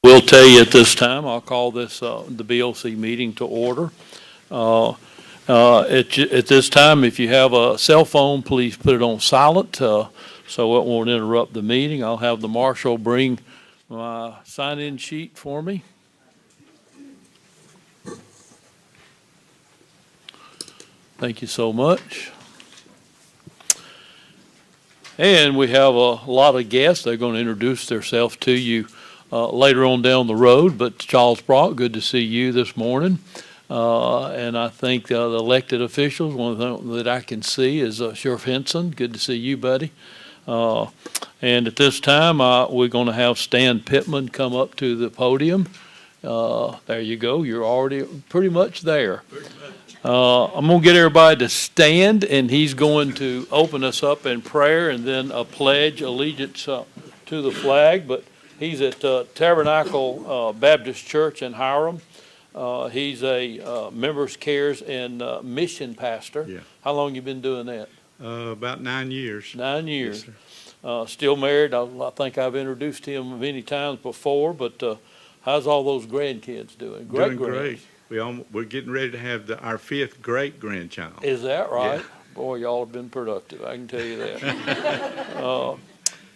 We'll tell you at this time, I'll call this the BOC meeting to order. At this time, if you have a cell phone, please put it on silent so it won't interrupt the meeting. I'll have the marshal bring my sign-in sheet for me. Thank you so much. And we have a lot of guests. They're going to introduce themselves to you later on down the road, but Charles Brock, good to see you this morning. And I think the elected officials, one of them that I can see is Sheriff Henson. Good to see you, buddy. And at this time, we're going to have Stan Pittman come up to the podium. There you go. You're already pretty much there. I'm going to get everybody to stand, and he's going to open us up in prayer and then a pledge allegiance to the flag. But he's at Tabernacle Baptist Church in Hiram. He's a members cares and mission pastor. Yeah. How long you been doing that? About 9 years. 9 years. Yes, Still married. I think I've introduced him many times before, but how's all those grandkids doing? Doing great. We're getting ready to have our 5th great grandchild. Is that right? Yeah. Boy, y'all have been productive. I can tell you that.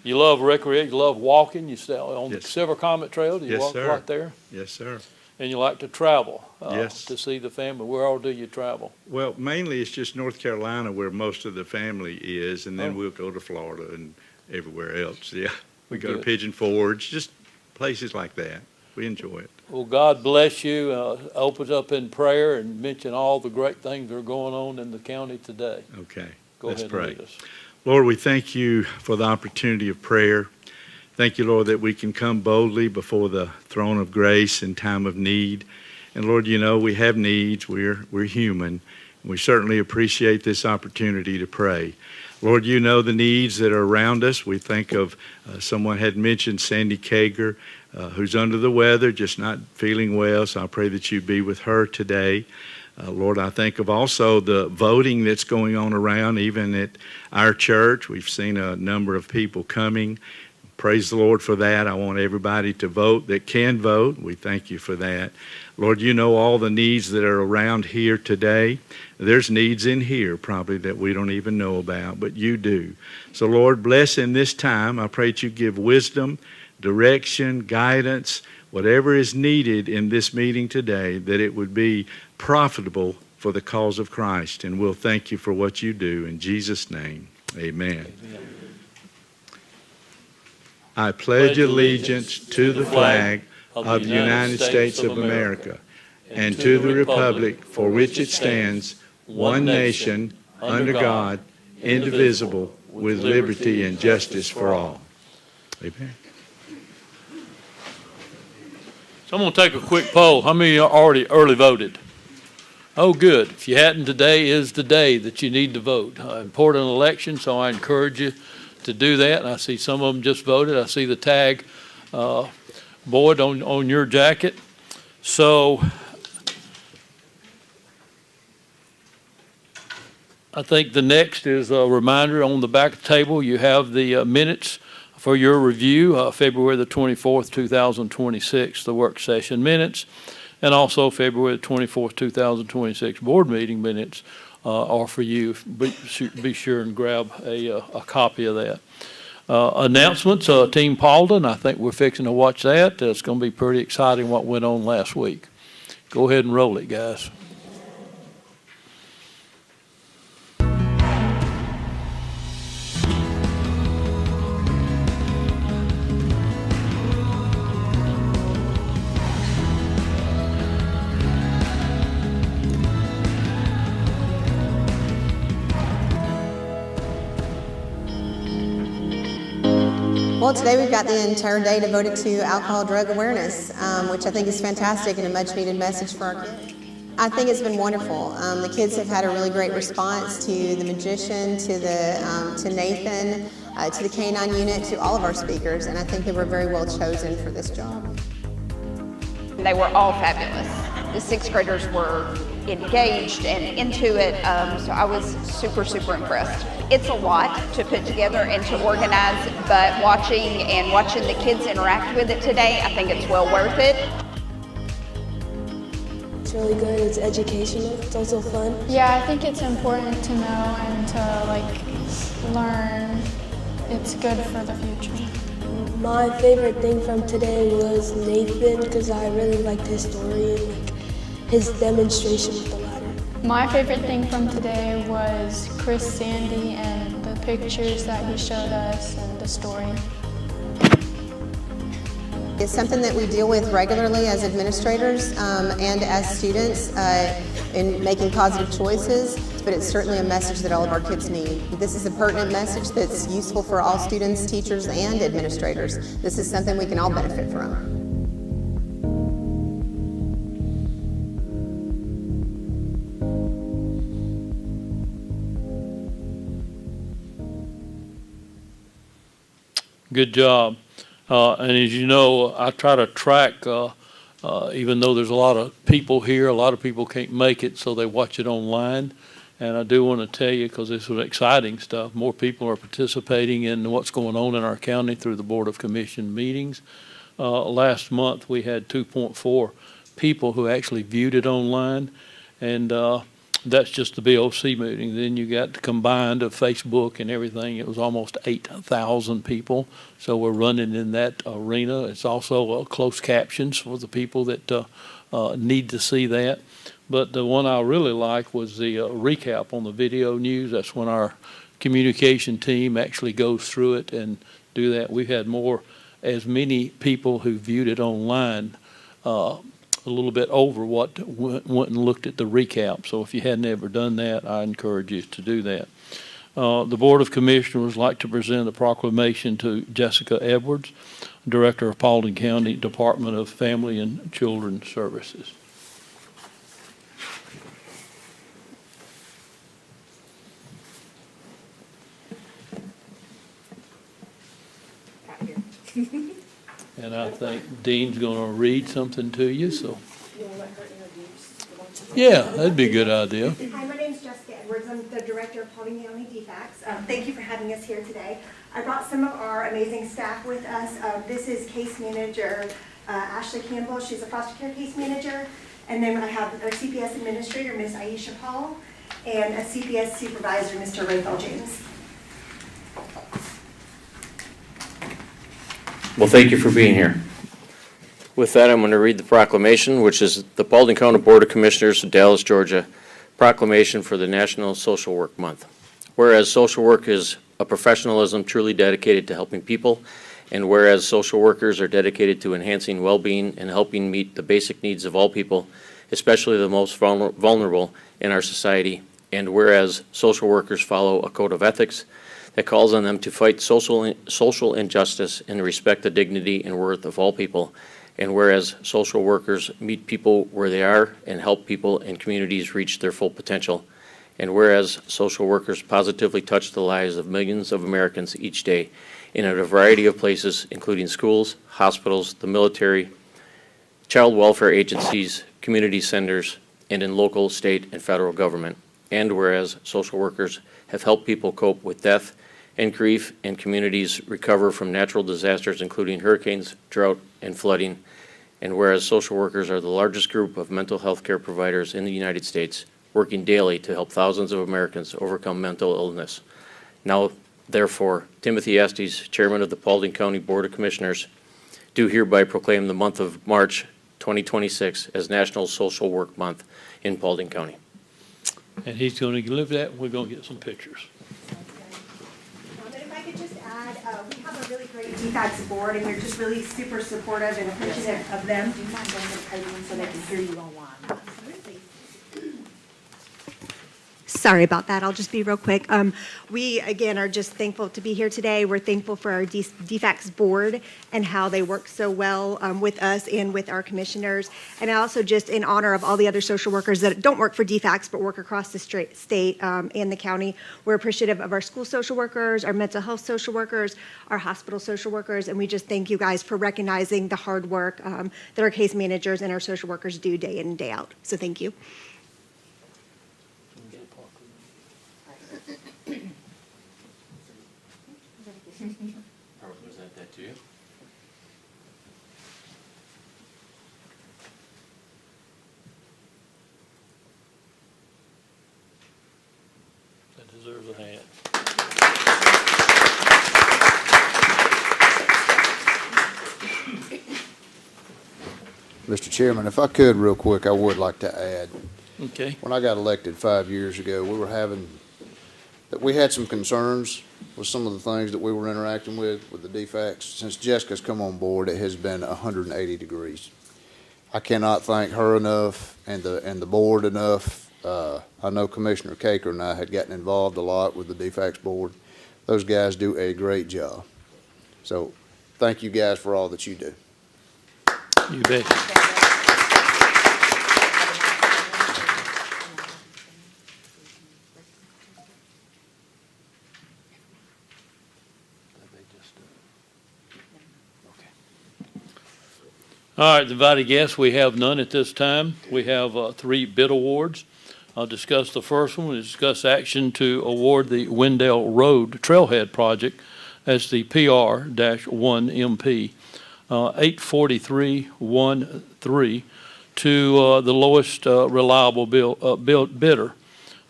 You love recreation. You love walking. You stay on the Yes. Silver Comet Trail. Do you Yes, walk sir. right there? Yes, sir. And you like to travel Yes. to see the family. Where all do you travel? Well, mainly it's just North Carolina where most of the family is, and then Oh. we'll go to Florida and everywhere else. Yeah, we go to Good. Pigeon Forge, just places like that. We enjoy it. Well, God bless you. Open up in prayer and mention all the great things that are going on in the county today. Okay, Go let's ahead pray. and lead us. Lord, we thank you for the opportunity of prayer. Thank you, Lord, that we can come boldly before the throne of grace in time of need. And Lord, you know we have needs. We're human. We certainly appreciate this opportunity to pray. Lord, you know the needs that are around us. We think of someone had mentioned Sandy Kager, who's under the weather, just not feeling well. So I pray that you be with her today. Lord, I think of also the voting that's going on around, even at our church. We've seen a number of people coming. Praise the Lord for that. I want everybody to vote that can vote. We thank you for that. Lord, you know all the needs that are around here today. There's needs in here probably that we don't even know about, but you do. So Lord, bless in this time. I pray that you give wisdom, direction, guidance, whatever is needed in this meeting today, that it would be profitable for the cause of Christ. And we'll thank you for what you do. In Jesus' name, amen. Amen. I pledge allegiance to the flag of the United States of America and to the republic for which it stands, one nation, under God, indivisible, with liberty and justice for all. Amen. So I'm going to take a quick poll. How many are already early voted? Oh, good. If you hadn't, today is the day that you need to vote. Important election, so I encourage you to do that. And I see some of them just voted. I see the tag, Boyd, on your jacket. So I think the next is a reminder on the back table. You have the minutes for your review, February the 24th, 2026, the work session minutes, and also February the 24th, 2026 board meeting minutes are for you. Be sure and grab a copy of that. Announcements, Team Paulding, I think we're fixing to watch that. It's going to be pretty exciting what went on last week. Go ahead and roll it, guys. Well, today we've got the entire day devoted to alcohol drug awareness, which I think is fantastic and a much needed message for our kids. I think it's been wonderful. The kids have had a really great response to the magician, to Nathan, to the K-9 unit, to all of our speakers, and I think they were very well chosen for this job. They were all fabulous. The sixth graders were engaged and into it, so I was super impressed. It's a lot to put together and to organize, but watching the kids interact with it today, I think it's well worth it. It's really good, it's educational, it's also fun. Yeah, I think it's important to know and to learn. It's good for the future. My favorite thing from today was Nathan, because I really liked his story and his demonstration with the ladder. My favorite thing from today was Chris Sandy and the pictures that he showed us and the story. It's something that we deal with regularly as administrators and as students in making positive choices, but it's certainly a message that all of our kids need. This is a pertinent message that's useful for all students, teachers, and administrators. This is something we can all benefit from. Good job. And as you know, I try to track, even though there's a lot of people here, a lot of people can't make it, so they watch it online. And I do want to tell you, because this is exciting stuff, more people are participating in what's going on in our county through the Board of Commission meetings. Last month, we had 2.4 people who actually viewed it online, and that's just the BOC meeting. Then you got the combined of Facebook and everything. It was almost 8,000 people. So we're running in that arena. It's also closed captions for the people that need to see that. But the one I really like was the recap on the video news. That's when our communication team actually goes through it and do that. We've had as many people who viewed it online, a little bit over what went and looked at the recap. So if you hadn't ever done that, I encourage you to do that. The Board of Commissioners would like to present a proclamation to Jessica Edwards, Director of Paulding County Department of Family and Children's Services. And I think Dean's going to read something to you, so. Yeah, that'd be a good idea. Hi, my name is Jessica Edwards. I'm the Director of Paulding County DFACS. Thank you for having us here today. I brought some of our amazing staff with us. This is Case Manager Ashley Campbell. She's a foster care case manager. And then I have our CPS Administrator, Ms. Aisha Paul, and a CPS Supervisor, Mr. Rayfel James. Well, thank you for being here. With that, I'm going to read the proclamation, which is the Paulding County Board of Commissioners of Dallas, Georgia, proclamation for the National Social Work Month. Whereas social work is a professionalism truly dedicated to helping people, and whereas social workers are dedicated to enhancing well-being and helping meet the basic needs of all people, especially the most vulnerable in our society, and whereas social workers follow a code of ethics that calls on them to fight social injustice and respect the dignity and worth of all people, and whereas social workers meet people where they are and help people and communities reach their full potential, and whereas social workers positively touch the lives of millions of Americans each day in a variety of places, including schools, hospitals, the military, child welfare agencies, community centers, and in local, state, and federal government. and whereas social workers have helped people cope with death and grief and communities recover from natural disasters, including hurricanes, drought, and flooding, and whereas social workers are the largest group of mental health care providers in the United States, working daily to help thousands of Americans overcome mental illness. Now, therefore, Timothy Estes, Chairman of the Paulding County Board of Commissioners, do hereby proclaim the month of March 2026 as National Social Work Month in Paulding County. And he's going to live that, and we're going to get some pictures. And if I could just add, we have a really great DFACS board, and we're just really super supportive and appreciative of them. Do you mind going to the podium so they can hear you online? Sorry about that. I'll just be real quick. We, again, are just thankful to be here today. We're thankful for our DFACS board and how they work so well with us and with our commissioners. And also just in honor of all the other social workers that don't work for DFACS but work across the state and the county, we're appreciative of our school social workers, our mental health social workers, our hospital social workers, and we just thank you guys for recognizing the hard work that our case managers and our social workers do day in and day out. So thank you. I'll present that to you. That deserves a hand. Mr. Chairman, if I could real quick, I would like to add, Okay. when I got elected 5 years ago, we had some concerns with some of the things that we were interacting with the DFACS. Since Jessica's come on board, it has been 180 degrees. I cannot thank her enough and the board enough. I know Commissioner Caker and I had gotten involved a lot with the DFACS board. Those guys do a great job. So thank you guys for all that you do. You bet. All right, invited guests, we have none at this time. We have 3 bid awards. I'll discuss the first one. We'll discuss action to award the Wendell Road Trailhead Project as the PR-1MP 84313 to the lowest reliable bidder,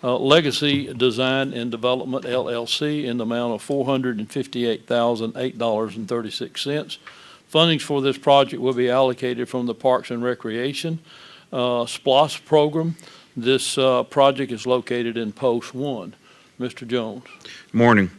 Legacy Design and Development LLC, in the amount of $458,008.36. Fundings for this project will be allocated from the Parks and Recreation SPLOS program. This project is located in Post 1. Mr. Jones. Morning.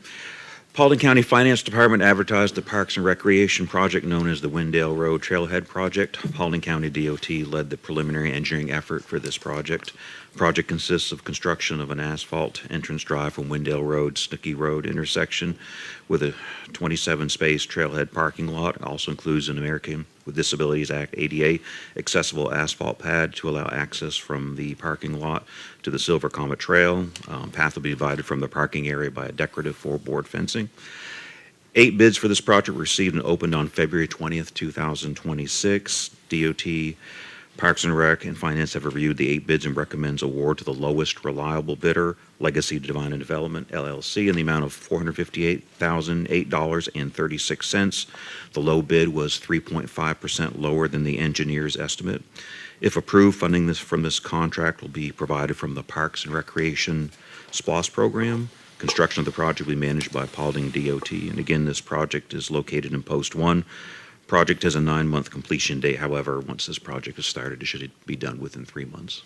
Paulding County Finance Department advertised the Parks and Recreation project known as the Wendell Road Trailhead Project. Paulding County DOT led the preliminary engineering effort for this project. The project consists of construction of an asphalt entrance drive from Wendell Road, Snooky Road intersection with a 27-space trailhead parking lot. It also includes an American with Disabilities Act ADA accessible asphalt pad to allow access from the parking lot to the Silver Comet Trail. Path will be divided from the parking area by a decorative 4-board fencing. 8 bids for this project were received and opened on February 20th, 2026. DOT, Parks and Rec, and Finance have reviewed the 8 bids and recommends award to the lowest reliable bidder, Legacy Design and Development LLC, in the amount of $458,008.36. The low bid was 3.5% lower than the engineer's estimate. If approved, funding from this contract will be provided from the Parks and Recreation SPLOS program. Construction of the project will be managed by Paulding DOT. And again, this project is located in Post 1. Project has a 9-month completion date. However, once this project is started, it should be done within 3 months.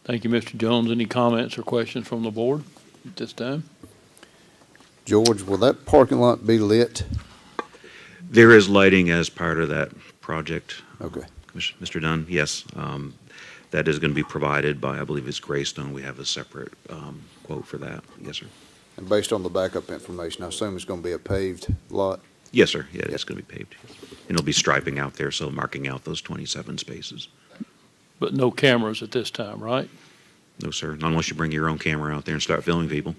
Thank you, Mr. Jones. Any comments or questions from the board at this time? George, will that parking lot be lit? There is lighting as part of that project. Okay. Mr. Dunn, yes. That is going to be provided by, I believe it's Greystone. We have a separate quote for that. Yes, sir. And based on the backup information, I assume it's going to be a paved lot? Yes, sir. Yeah, it's going to be paved. And it'll be striping out there, so marking out those 27 spaces. But no cameras at this time, right? No, sir. Not unless you bring your own camera out there and start filming people.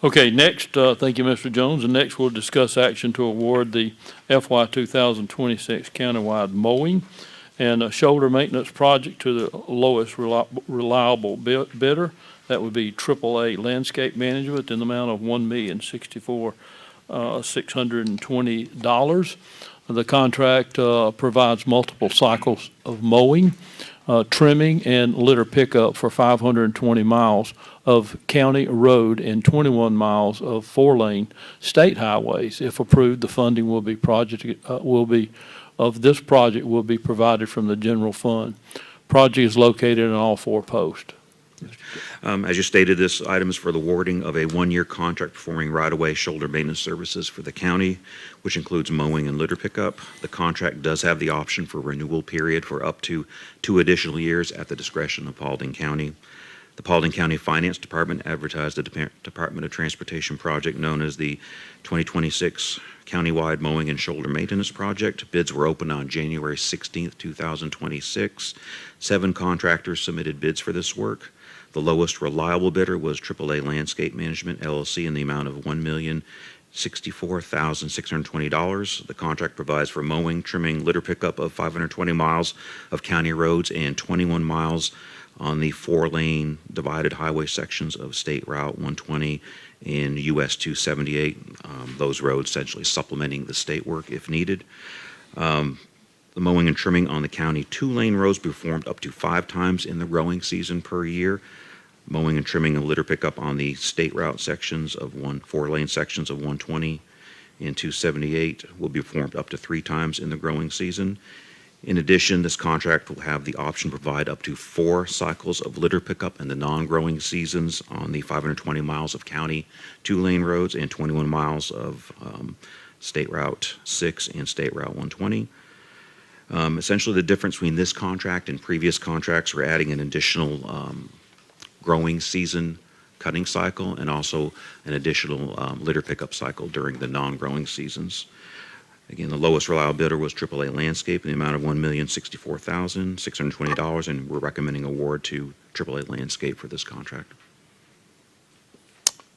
Okay, next, thank you, Mr. Jones. And next, we'll discuss action to award the FY 2026 countywide mowing and a shoulder maintenance project to the lowest reliable bidder. That would be AAA Landscape Management in the amount of $1,064,620. The contract provides multiple cycles of mowing, trimming, and litter pickup for 520 miles of county road and 21 miles of four-lane state highways. If approved, the funding will be this project will be provided from the general fund. Project is located in all four posts. As you stated, this item is for the awarding of a one-year contract performing right-of-way shoulder maintenance services for the county, which includes mowing and litter pickup. The contract does have the option for renewal period for up to 2 additional years at the discretion of Paulding County. The Paulding County Finance Department advertised the Department of Transportation project known as the 2026 Countywide Mowing and Shoulder Maintenance Project. Bids were opened on January 16th, 2026. 7 contractors submitted bids for this work. The lowest reliable bidder was AAA Landscape Management, LLC, in the amount of $1,064,620. The contract provides for mowing, trimming, litter pickup of 520 miles of county roads and 21 miles on the 4-lane divided highway sections of State Route 120 and US 278. Those roads essentially supplementing the state work if needed. The mowing and trimming on the county 2-lane roads be performed up to 5 times in the growing season per year. Mowing and trimming and litter pickup on the state route sections of 4-lane sections of 120 and 278 will be performed up to 3 times in the growing season. In addition, this contract will have the option to provide up to 4 cycles of litter pickup in the non-growing seasons on the 520 miles of county 2-lane roads and 21 miles of State Route 6 and State Route 120. Essentially, the difference between this contract and previous contracts, we're adding an additional growing season cutting cycle and also an additional litter pickup cycle during the non-growing seasons. Again, the lowest reliable bidder was AAA Landscape in the amount of $1,064,620, and we're recommending award to AAA Landscape for this contract.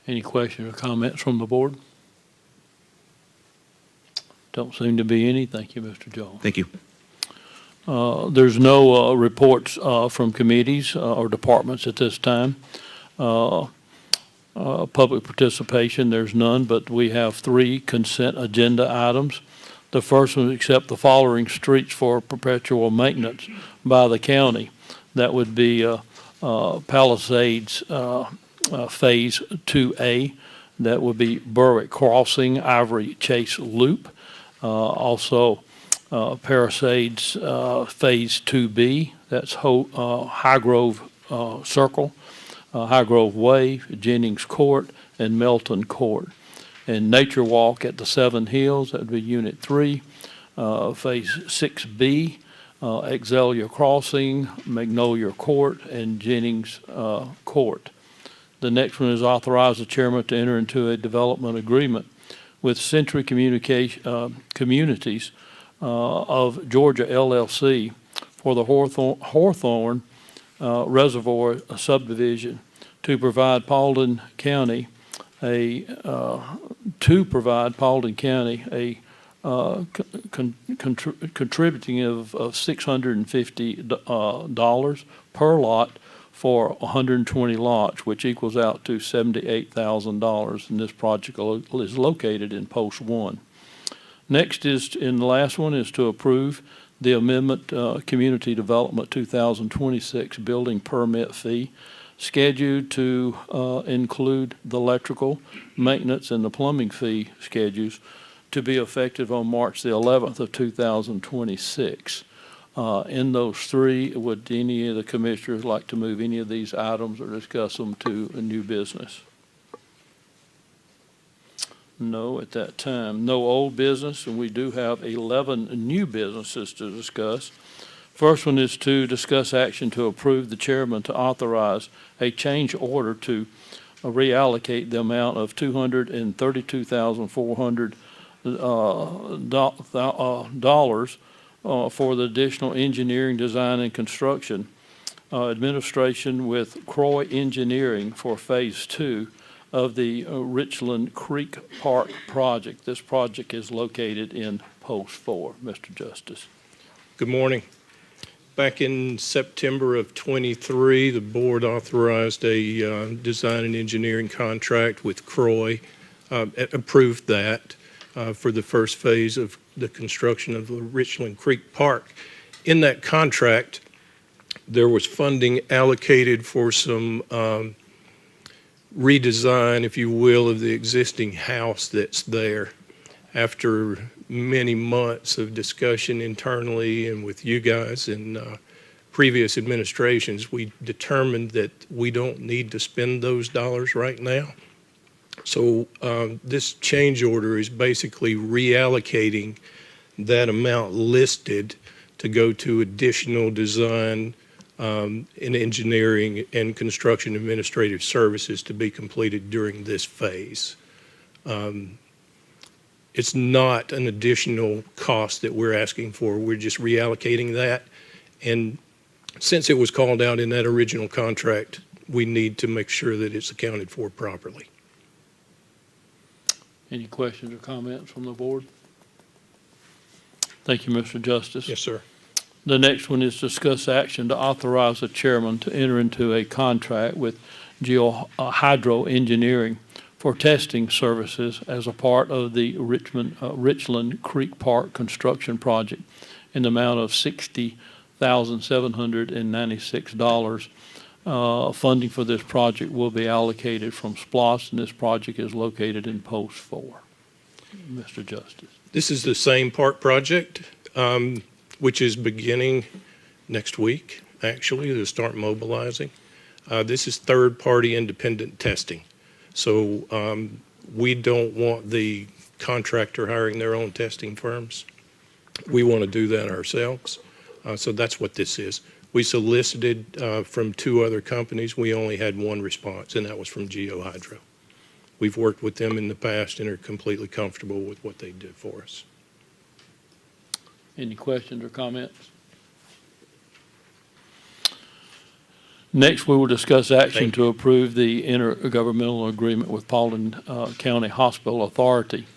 Any questions or comments from the board? Don't seem to be any. Thank you, Mr. Jones. Thank you. There's no reports from committees or departments at this time. Public participation, there's none, but we have 3 consent agenda items. The first one is accept the following streets for perpetual maintenance by the county. That would be Palisades Phase 2A. That would be Berwick Crossing, Ivory Chase Loop. Also, Palisades Phase 2B. That's High Grove Circle, High Grove Way, Jennings Court, and Melton Court. And Nature Walk at the 7 Hills, that would be Unit 3, Phase 6B, Exelia Crossing, Magnolia Court, and Jennings Court. The next one is authorize the chairman to enter into a development agreement with Century Communities of Georgia, LLC, for the Hawthorne Reservoir subdivision to provide Paulding County a contributing of $650 per lot for 120 lots, which equals out to $78,000. And this project is located in Post 1. Next is, and the last one is to approve the amendment Community Development 2026 building permit fee, scheduled to include the electrical maintenance and the plumbing fee schedules to be effective on March the 11th of 2026. In those 3, would any of the commissioners like to move any of these items or discuss them to a new business? No, at that time. No old business, and we do have 11 new businesses to discuss. First one is to discuss action to approve the chairman to authorize a change order to reallocate the amount of $232,400 for the additional engineering, design, and construction administration with Croy Engineering for Phase 2 of the Richland Creek Park project. This project is located in Post 4. Mr. Justice. Good morning. Back in September of '23, the board authorized a design and engineering contract with Croy, approved that for the first phase of the construction of the Richland Creek Park. In that contract, there was funding allocated for some redesign, if you will, of the existing house that's there. After many months of discussion internally and with you guys and previous administrations, we determined that we don't need to spend those dollars right now. So this change order is basically reallocating that amount listed to go to additional design in engineering and construction administrative services to be completed during this phase. It's not an additional cost that we're asking for. We're just reallocating that. And since it was called out in that original contract, we need to make sure that it's accounted for properly. Any questions or comments from the board? Thank you, Mr. Justice. Yes, sir. The next one is discuss action to authorize the chairman to enter into a contract with Hydro Engineering for testing services as a part of the Richland Creek Park construction project in the amount of $60,796. Funding for this project will be allocated from SPLOST, and this project is located in Post 4. Mr. Justice. This is the same park project, which is beginning next week, actually, to start mobilizing. This is third-party independent testing. So we don't want the contractor hiring their own testing firms. We want to do that ourselves. So that's what this is. We solicited from 2 other companies. We only had one response, and that was from Hydro. We've worked with them in the past and are completely comfortable with what they did for us. Any questions or comments? Next, we will discuss action to approve the intergovernmental agreement with Paulding County Hospital Authority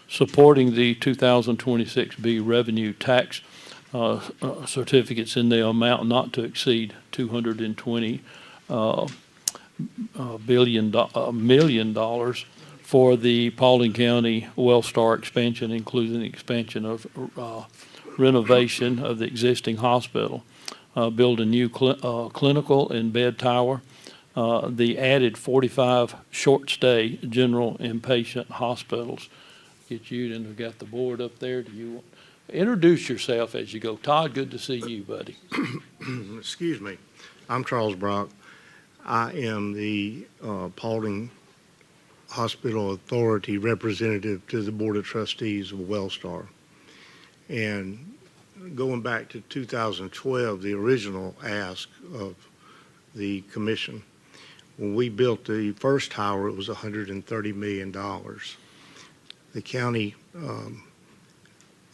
supporting the 2026B revenue tax certificates in the amount not to exceed $220 million for the Paulding County Wellstar expansion, including the expansion of renovation of the existing hospital, build a new clinical and bed tower, the added 45 short-stay general inpatient hospitals. Get you, and we've got the board up there. Do you want introduce yourself as you go? Todd, good to see you, buddy. Excuse me. I'm Charles Brock. I am the Paulding Hospital Authority representative to the Board of Trustees of Wellstar. And going back to 2012, the original ask of the commission, when we built the first tower, it was $130 million. The county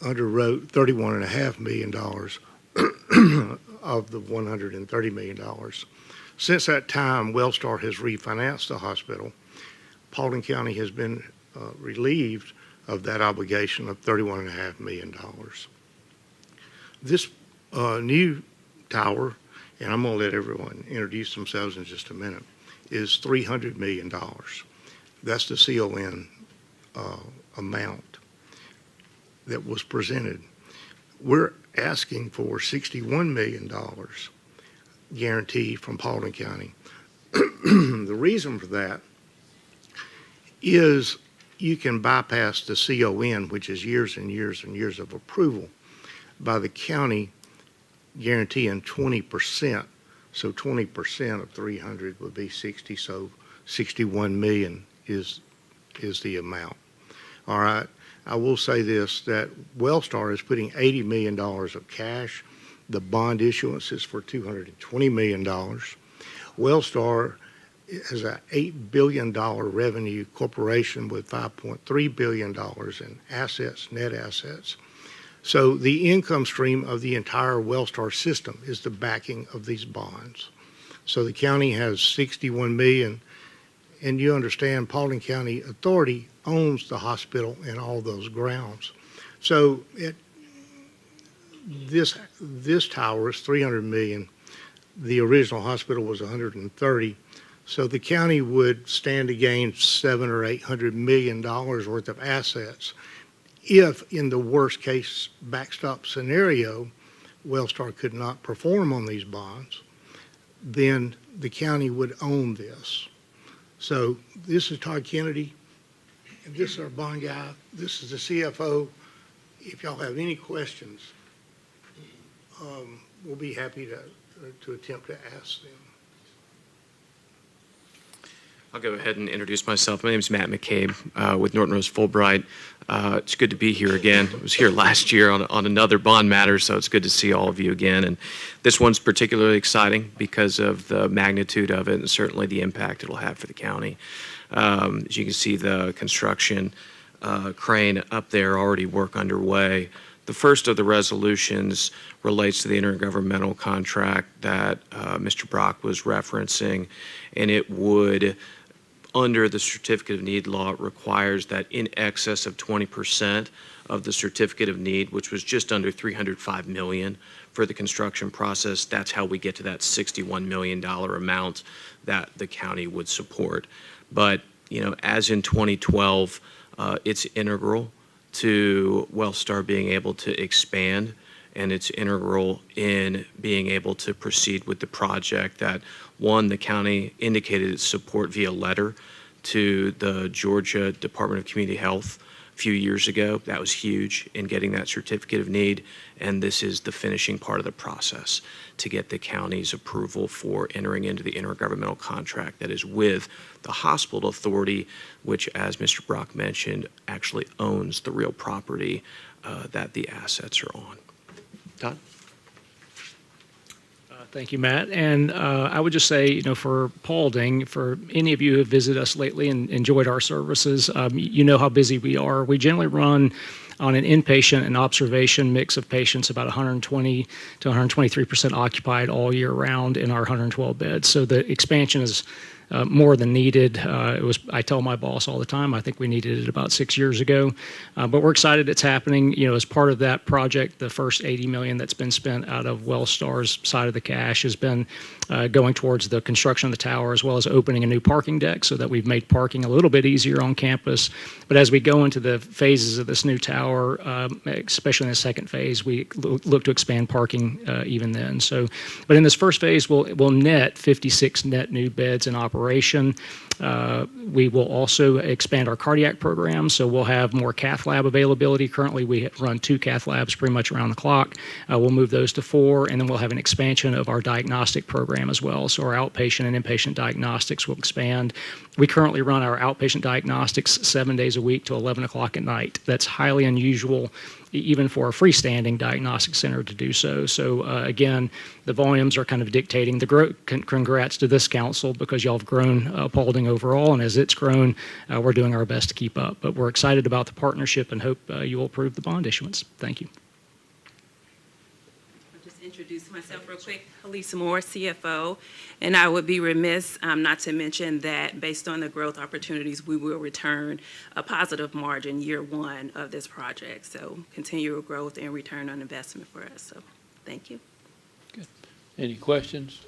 underwrote $31.5 million of the $130 million. Since that time, Wellstar has refinanced the hospital. Paulding County has been relieved of that obligation of $31.5 million. This new tower, and I'm going to let everyone introduce themselves in just a minute, is $300 million. That's the CON amount that was presented. We're asking for $61 million guarantee from Paulding County. The reason for that is you can bypass the CON, which is years and years and years of approval, by the county guaranteeing 20%. So 20% of 300 would be 60. So 61 million is the amount. All right. I will say this, that Wellstar is putting $80 million of cash. The bond issuance is for $220 million. Wellstar is an $8 billion revenue corporation with $5.3 billion in assets, net assets. So the income stream of the entire Wellstar system is the backing of these bonds. So the county has 61 million, and you understand Paulding County Authority owns the hospital and all those grounds. So this tower is 300 million. The original hospital was 130. So the county would stand to gain $700 or $800 million worth of assets if, in the worst case backstop scenario, Wellstar could not perform on these bonds. Then the county would own this. So this is Todd Kennedy, and this is our bond guy. This is the CFO. If y'all have any questions, we'll be happy to attempt to ask them. I'll go ahead and introduce myself. My name is Matt McCabe with Norton Rose Fulbright. It's good to be here again. I was here last year on another bond matter, so it's good to see all of you again. And this one's particularly exciting because of the magnitude of it and certainly the impact it'll have for the county. As you can see, the construction crane up there, already work underway. The first of the resolutions relates to the intergovernmental contract that Mr. Brock was referencing, and it would, under the certificate of need law, it requires that in excess of 20% of the certificate of need, which was just under $305 million for the construction process, that's how we get to that $61 million amount that the county would support. But, you know, as in 2012, it's integral to Wellstar being able to expand, and it's integral in being able to proceed with the project that, one, the county indicated its support via letter to the Georgia Department of Community Health a few years ago. That was huge in getting that certificate of need, and this is the finishing part of the process to get the county's approval for entering into the intergovernmental contract that is with the hospital authority, which, as Mr. Brock mentioned, actually owns the real property that the assets are on. Todd? Thank you, Matt. And I would just say, you know, for Paulding, for any of you who have visited us lately and enjoyed our services, you know how busy we are. We generally run on an inpatient and observation mix of patients, about 120 to 123% occupied all year round in our 112 beds. So the expansion is more than needed. I tell my boss all the time, I think we needed it about 6 years ago, but we're excited it's happening. You know, as part of that project, the first $80 million that's been spent out of Wellstar's side of the cash has been going towards the construction of the tower, as well as opening a new parking deck so that we've made parking a little bit easier on campus. But as we go into the phases of this new tower, especially in the second phase, we look to expand parking even then. So, but in this first phase, we'll net 56 net new beds in operation. We will also expand our cardiac program, so we'll have more cath lab availability. Currently, we run 2 cath labs pretty much around the clock. We'll move those to 4, and then we'll have an expansion of our diagnostic program as well. So our outpatient and inpatient diagnostics will expand. We currently run our outpatient diagnostics 7 days a week to 11 o'clock at night. That's highly unusual, even for a freestanding diagnostic center to do so. So again, the volumes are kind of dictating the growth. Congrats to this council, because y'all have grown Paulding overall, and as it's grown, we're doing our best to keep up. But we're excited about the partnership and hope you will approve the bond issuance. Thank you. I'll just introduce myself real quick. Elisa Moore, CFO, and I would be remiss not to mention that based on the growth opportunities, we will return a positive margin year 1 of this project. So continual growth and return on investment for us. So thank you. Good. Any questions?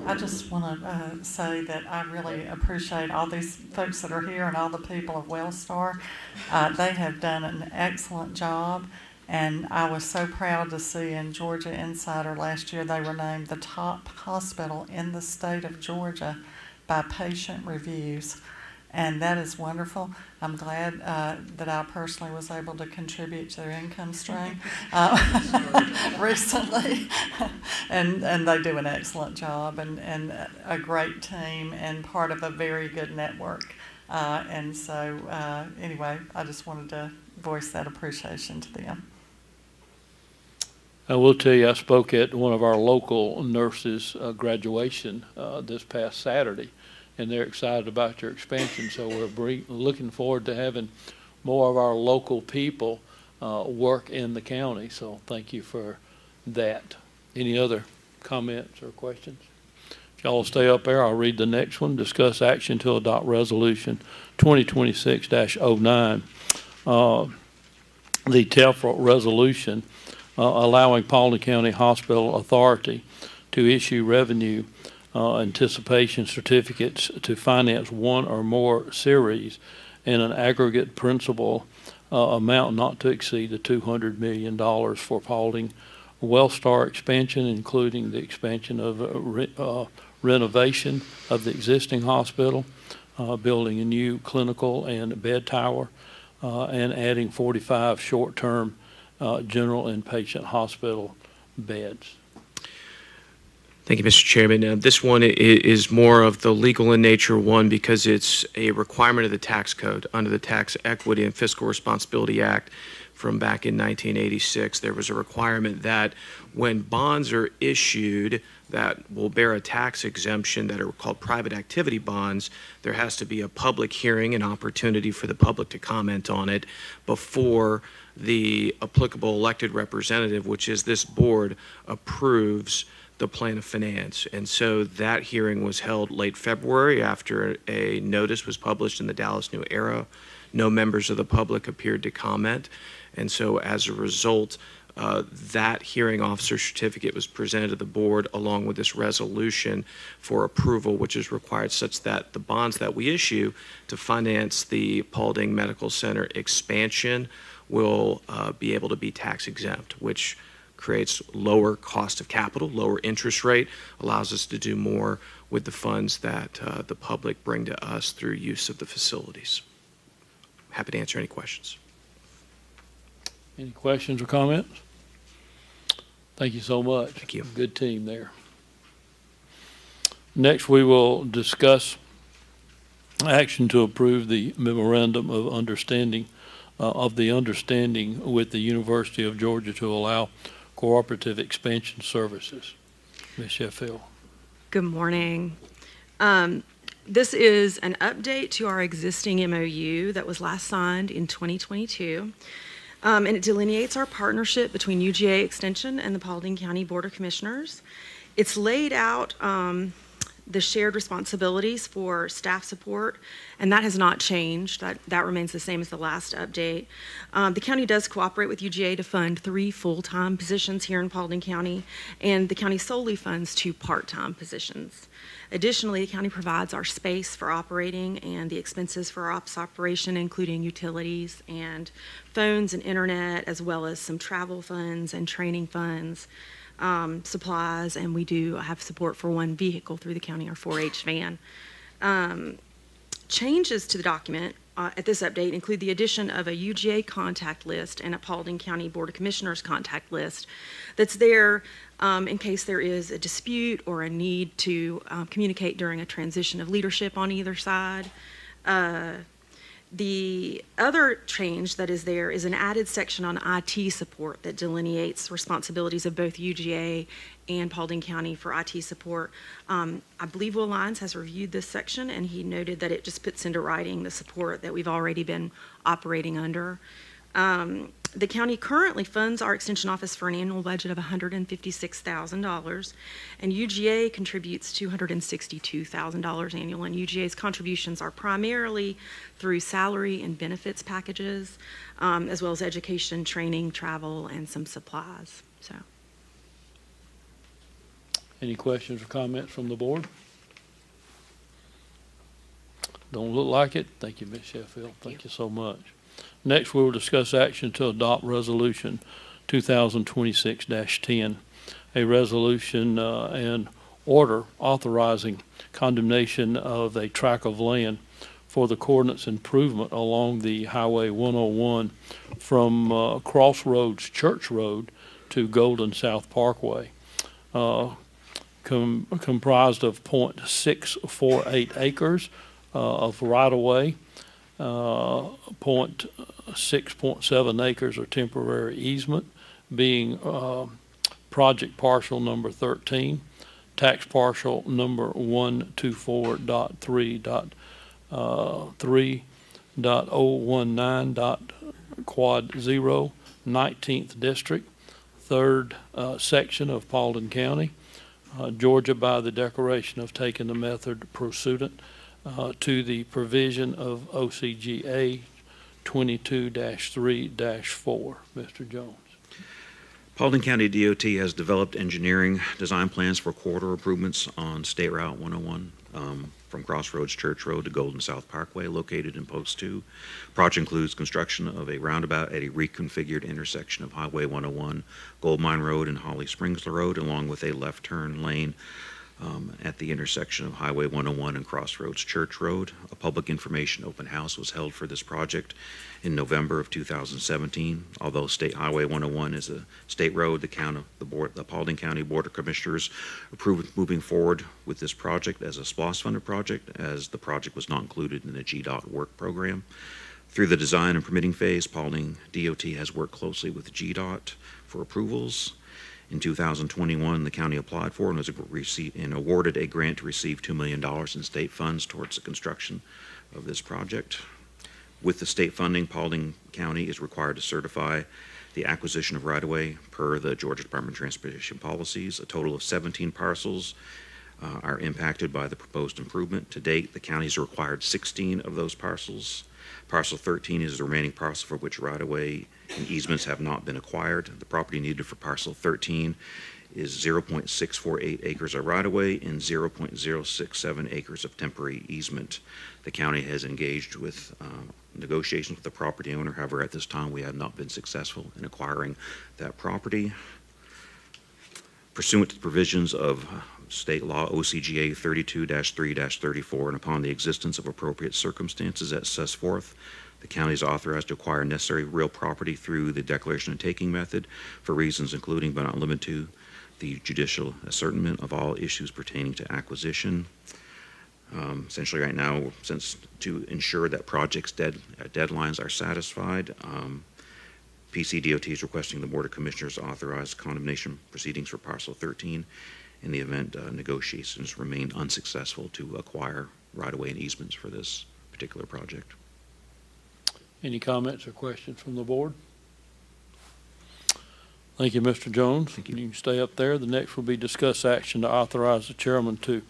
I just want to say that I really appreciate all these folks that are here and all the people of Wellstar. They have done an excellent job. And I was so proud to see in Georgia Insider last year, they were named the top hospital in the state of Georgia by patient reviews. And that is wonderful. I'm glad that I personally was able to contribute to their income stream recently. and they do an excellent job, and a great team and part of a very good network. And so anyway, I just wanted to voice that appreciation to them. I will tell you, I spoke at one of our local nurses' graduation this past Saturday, and they're excited about your expansion. So we're looking forward to having more of our local people work in the county. So thank you for that. Any other comments or questions? If y'all will stay up there, I'll read the next one. Discuss action to adopt resolution 2026-09. The TEFRA resolution allowing Paulding County Hospital Authority to issue revenue anticipation certificates to finance one or more series in an aggregate principal amount not to exceed the $200 million for Paulding Wellstar expansion, including the expansion of renovation of the existing hospital, building a new clinical and bed tower, and adding 45 short-term general inpatient hospital beds. Thank you, Mr. Chairman. Now, this one is more of the legal in nature one because it's a requirement of the tax code under the Tax Equity and Fiscal Responsibility Act from back in 1986. There was a requirement that when bonds are issued that will bear a tax exemption that are called private activity bonds, there has to be a public hearing and opportunity for the public to comment on it before the applicable elected representative, which is this board, approves the plan of finance. And so that hearing was held late February after a notice was published in the Dallas New Era. No members of the public appeared to comment. And so as a result, that hearing officer certificate was presented to the board along with this resolution for approval, which is required such that the bonds that we issue to finance the Paulding Medical Center expansion will be able to be tax exempt, which creates lower cost of capital, lower interest rate, allows us to do more with the funds that the public bring to us through use of the facilities. Happy to answer any questions. Any questions or comments? Thank you so much. Thank you. Good team there. Next, we will discuss action to approve the memorandum of understanding with the University of Georgia to allow cooperative expansion services. Ms. Sheffield. Good morning. This is an update to our existing MOU that was last signed in 2022. And it delineates our partnership between UGA Extension and the Paulding County Board of Commissioners. It's laid out the shared responsibilities for staff support, and that has not changed. That remains the same as the last update. The county does cooperate with UGA to fund 3 full-time positions here in Paulding County, and the county solely funds 2 part-time positions. Additionally, the county provides our space for operating and the expenses for our ops operation, including utilities and phones and internet, as well as some travel funds and training funds, supplies, and we do have support for 1 vehicle through the county, our 4-H van. Changes to the document at this update include the addition of a UGA contact list and a Paulding County Board of Commissioners contact list that's there in case there is a dispute or a need to communicate during a transition of leadership on either side. The other change that is there is an added section on IT support that delineates responsibilities of both UGA and Paulding County for IT support. I believe Will Lyons has reviewed this section, and he noted that it just puts into writing the support that we've already been operating under. The county currently funds our extension office for an annual budget of $156,000, and UGA contributes $262,000 annual, and UGA's contributions are primarily through salary and benefits packages, as well as education, training, travel, and some supplies. So, Any questions or comments from the board? Don't look like it. Thank you, Ms. Sheffield. Thank you so much. Next, we will discuss action to adopt Resolution 2026-10, a resolution and order authorizing condemnation of a tract of land for the coordinates improvement along the Highway 101 from Crossroads Church Road to Golden South Parkway, comprised of .648 acres of right-of-way, 6.7 acres are temporary easement, being project parcel number 13, tax parcel number 124.3.3.019.quad 19th District, 3rd section of Paulding County, Georgia, by the declaration of taking the method pursuant to the provision of OCGA 22-3-4. Mr. Jones. Paulding County DOT has developed engineering design plans for corridor improvements on State Route 101 from Crossroads Church Road to Golden South Parkway, located in Post 2. Project includes construction of a roundabout at a reconfigured intersection of Highway 101, Gold Mine Road, and Holly Springs Road, along with a left turn lane at the intersection of Highway 101 and Crossroads Church Road. A public information open house was held for this project in November of 2017. Although State Highway 101 is a state road, the Paulding County Board of Commissioners approved moving forward with this project as a SPLOST-funded project, as the project was not included in the GDOT work program. Through the design and permitting phase, Paulding DOT has worked closely with GDOT for approvals. In 2021, the county applied for and was awarded a grant to receive $2 million in state funds towards the construction of this project. With the state funding, Paulding County is required to certify the acquisition of right-of-way per the Georgia Department of Transportation policies. A total of 17 parcels are impacted by the proposed improvement. To date, the county has required 16 of those parcels. Parcel 13 is the remaining parcel for which right-of-way and easements have not been acquired. The property needed for parcel 13 is 0.648 acres of right-of-way and 0.067 acres of temporary easement. The county has engaged with negotiations with the property owner. However, at this time, we have not been successful in acquiring that property. Pursuant to the provisions of State Law OCGA 32-3-34, and upon the existence of appropriate circumstances as set forth, the county is authorized to acquire necessary real property through the declaration of taking method for reasons including but not limited to the judicial ascertainment of all issues pertaining to acquisition. Essentially right now, since to ensure that projects deadlines are satisfied, PCDOT is requesting the Board of Commissioners authorize condemnation proceedings for parcel 13 in the event negotiations remain unsuccessful to acquire right-of-way and easements for this particular project. Any comments or questions from the board? Thank you, Mr. Jones. You can stay up there. The next will be discuss action to authorize the chairman to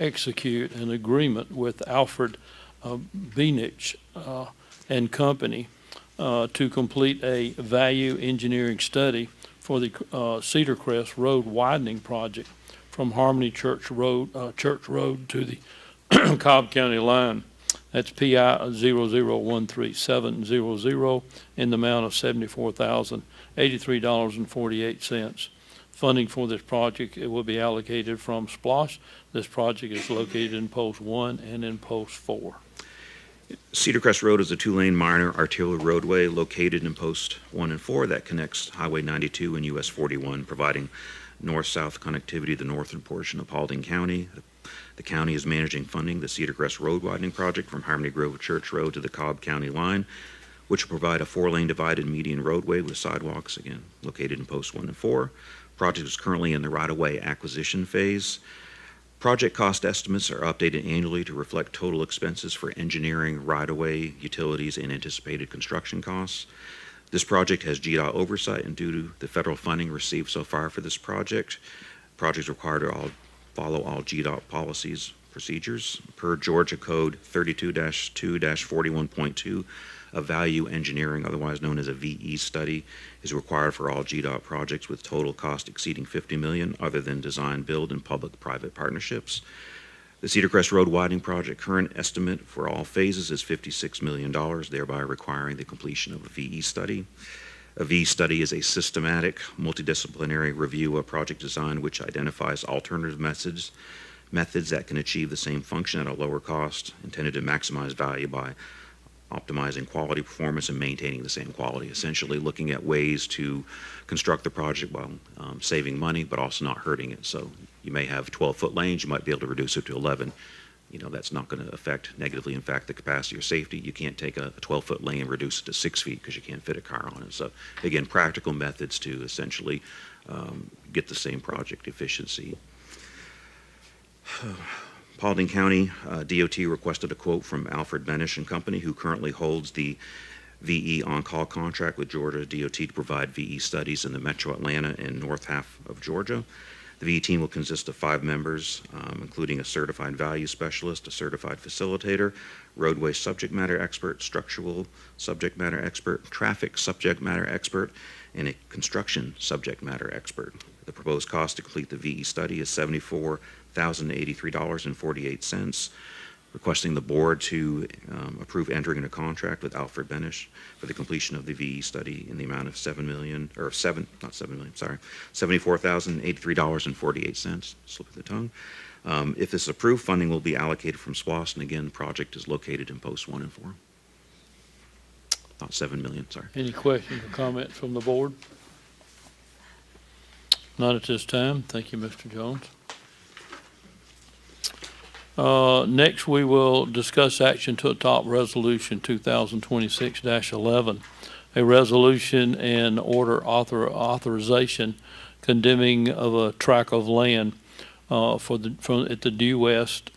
execute an agreement with Alfred Benich and Company to complete a value engineering study for the Cedar Crest Road widening project from Harmony Church Road to the Cobb County line. That's PI 001370 in the amount of $74,083.48. Funding for this project, it will be allocated from SPLOST. This project is located in Post 1 and in Post 4. Cedar Crest Road is a two-lane minor arterial roadway located in Post 1 and 4 that connects Highway 92 and US 41, providing north-south connectivity to the northern portion of Paulding County. The county is managing funding the Cedar Crest Road widening project from Harmony Grove Church Road to the Cobb County line, which will provide a four-lane divided median roadway with sidewalks, again, located in Post 1 and 4. Project is currently in the right-of-way acquisition phase. Project cost estimates are updated annually to reflect total expenses for engineering, right-of-way, utilities, and anticipated construction costs. This project has GDOT oversight, and due to the federal funding received so far for this project, projects required to follow all GDOT policies, procedures. Per Georgia Code 32-2-41.2, a value engineering, otherwise known as a VE study, is required for all GDOT projects with total cost exceeding $50 million, other than design, build, and public-private partnerships. The Cedar Crest Road widening project current estimate for all phases is $56 million, thereby requiring the completion of a VE study. A VE study is a systematic, multidisciplinary review of project design which identifies alternative methods that can achieve the same function at a lower cost, intended to maximize value by optimizing quality, performance, and maintaining the same quality. Essentially looking at ways to construct the project while saving money, but also not hurting it. So you may have 12-foot lanes, you might be able to reduce it to 11. You know, that's not going to affect negatively, in fact, the capacity or safety. You can't take a 12-foot lane and reduce it to 6 feet because you can't fit a car on it. So again, practical methods to essentially get the same project efficiency. Paulding County DOT requested a quote from Alfred Benich and Company, who currently holds the VE on-call contract with Georgia DOT to provide VE studies in the metro Atlanta and north half of Georgia. The VE team will consist of 5 members, including a certified value specialist, a certified facilitator, roadway subject matter expert, structural subject matter expert, traffic subject matter expert, and a construction subject matter expert. The proposed cost to complete the VE study is $74,083.48. Requesting the board to approve entering into contract with Alfred Benish for the completion of the VE study in the amount of $74,083.48. Slip of the tongue. If this is approved, funding will be allocated from SWAS, and again, the project is located in posts 1 and 4. Not 7 million, sorry. Any questions or comments from the board? Not at this time. Thank you, Mr. Jones. Next, we will discuss action to adopt Resolution 2026-11, a resolution and order authorization condemning of a tract of land at the due west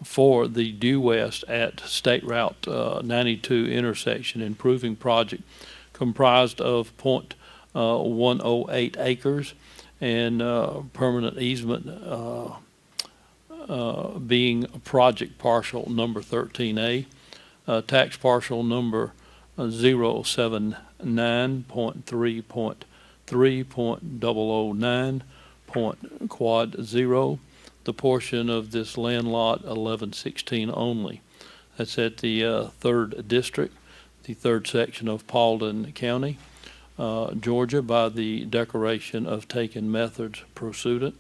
for the due west at State Route 92 intersection improving project comprised of .108 acres and permanent easement being project parcel number 13A, tax parcel number 079.3.3.009. .0, the portion of this land lot 1116 only. That's at the 3rd District, the 3rd section of Paulding County, Georgia, by the declaration of taken methods pursuant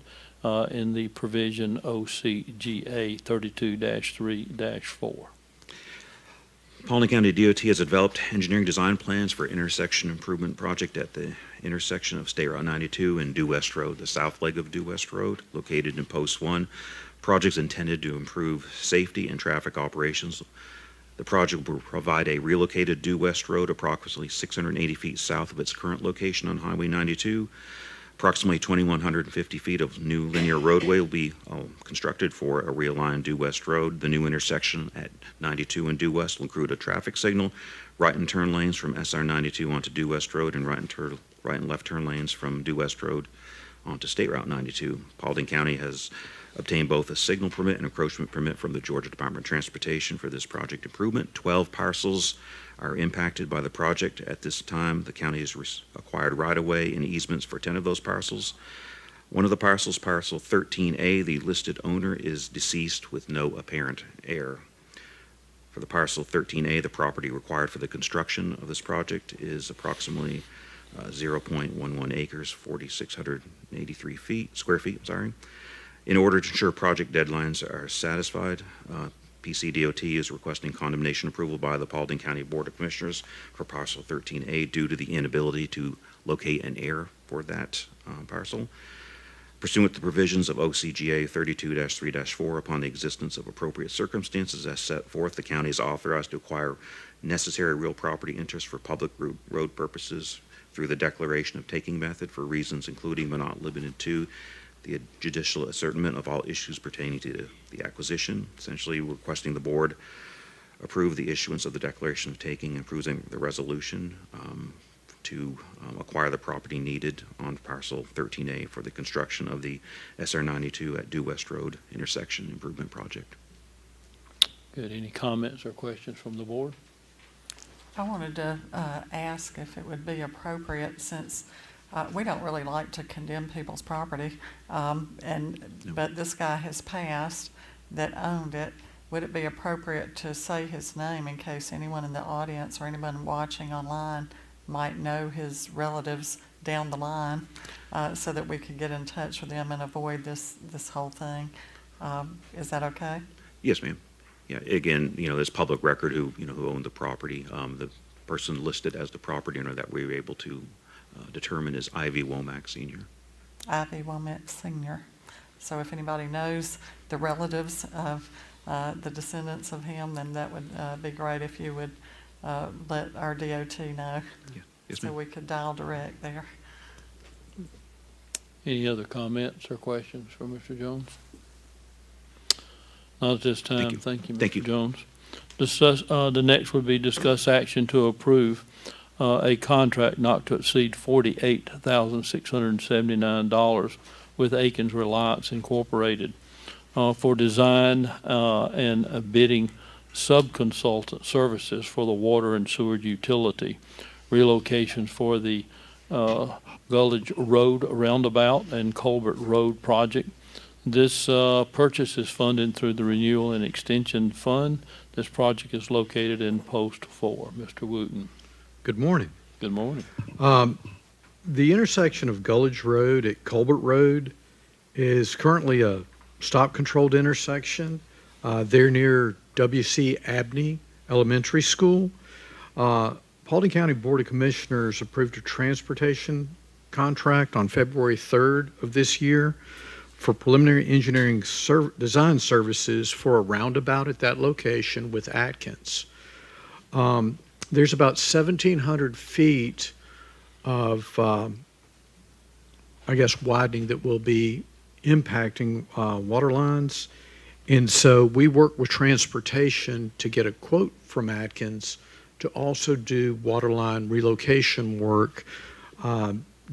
in the provision OCGA 32-3-4. Paulding County DOT has developed engineering design plans for intersection improvement project at the intersection of State Route 92 and Due West Road, the south leg of Due West Road, located in Post 1. Projects intended to improve safety and traffic operations. The project will provide a relocated Due West Road approximately 680 feet south of its current location on Highway 92. Approximately 2,150 feet of new linear roadway will be constructed for a realigned Due West Road. The new intersection at 92 and Due West will include a traffic signal, right and turn lanes from SR 92 onto Due West Road, and right and left turn lanes from Due West Road onto State Route 92. Paulding County has obtained both a signal permit and encroachment permit from the Georgia Department of Transportation for this project improvement. 12 parcels are impacted by the project. At this time, the county has acquired right-of-way and easements for 10 of those parcels. One of the parcels, parcel 13A, the listed owner is deceased with no apparent heir. For the parcel 13A, the property required for the construction of this project is approximately 0.11 acres, 4,683 square feet. In order to ensure project deadlines are satisfied, PCDOT is requesting condemnation approval by the Paulding County Board of Commissioners for parcel 13A due to the inability to locate an heir for that parcel. Pursuant to the provisions of OCGA 32-3-4, upon the existence of appropriate circumstances as set forth, the county is authorized to acquire necessary real property interest for public road purposes through the declaration of taking method for reasons including but not limited to the judicial ascertainment of all issues pertaining to the acquisition, essentially requesting the board approve the issuance of the declaration of taking and approving the resolution to acquire the property needed on parcel 13A for the construction of the SR 92 at Due West Road intersection improvement project. Good. Any comments or questions from the board? I wanted to ask if it would be appropriate, since we don't really like to condemn people's property, but this guy has passed that owned it. Would it be appropriate to say his name in case anyone in the audience or anyone watching online might know his relatives down the line, so that we could get in touch with them and avoid this whole thing? Is that okay? Yes, ma'am. Yeah, again, there's public record who owned the property. The person listed as the property owner that we were able to determine is Ivy Womack Sr. Ivy Womack Sr. So if anybody knows the relatives of the descendants of him, then that would be great if you would let our DOT know. Yeah. Yes, so ma'am. we could dial direct there. Any other comments or questions for Mr. Jones? Not at this time. Thank you, Mr. Jones. The next would be discuss action to approve a contract not to exceed $48,679 with Aikens Reliance Incorporated for design and bidding subconsultant services for the water and sewer utility. relocations for the Gulledge Road Roundabout and Colbert Road project. This purchase is funded through the Renewal and Extension Fund. This project is located in Post 4. Mr. Wooten. Good morning. Good morning. The intersection of Gulledge Road at Colbert Road is currently a stop-controlled intersection. They're near W.C. Abney Elementary School. Paulding County Board of Commissioners approved a transportation contract on February 3rd of this year for preliminary engineering design services for a roundabout at that location with Atkins. There's about 1,700 feet of, widening that will be impacting water lines. And so we work with transportation to get a quote from Atkins to also do waterline relocation work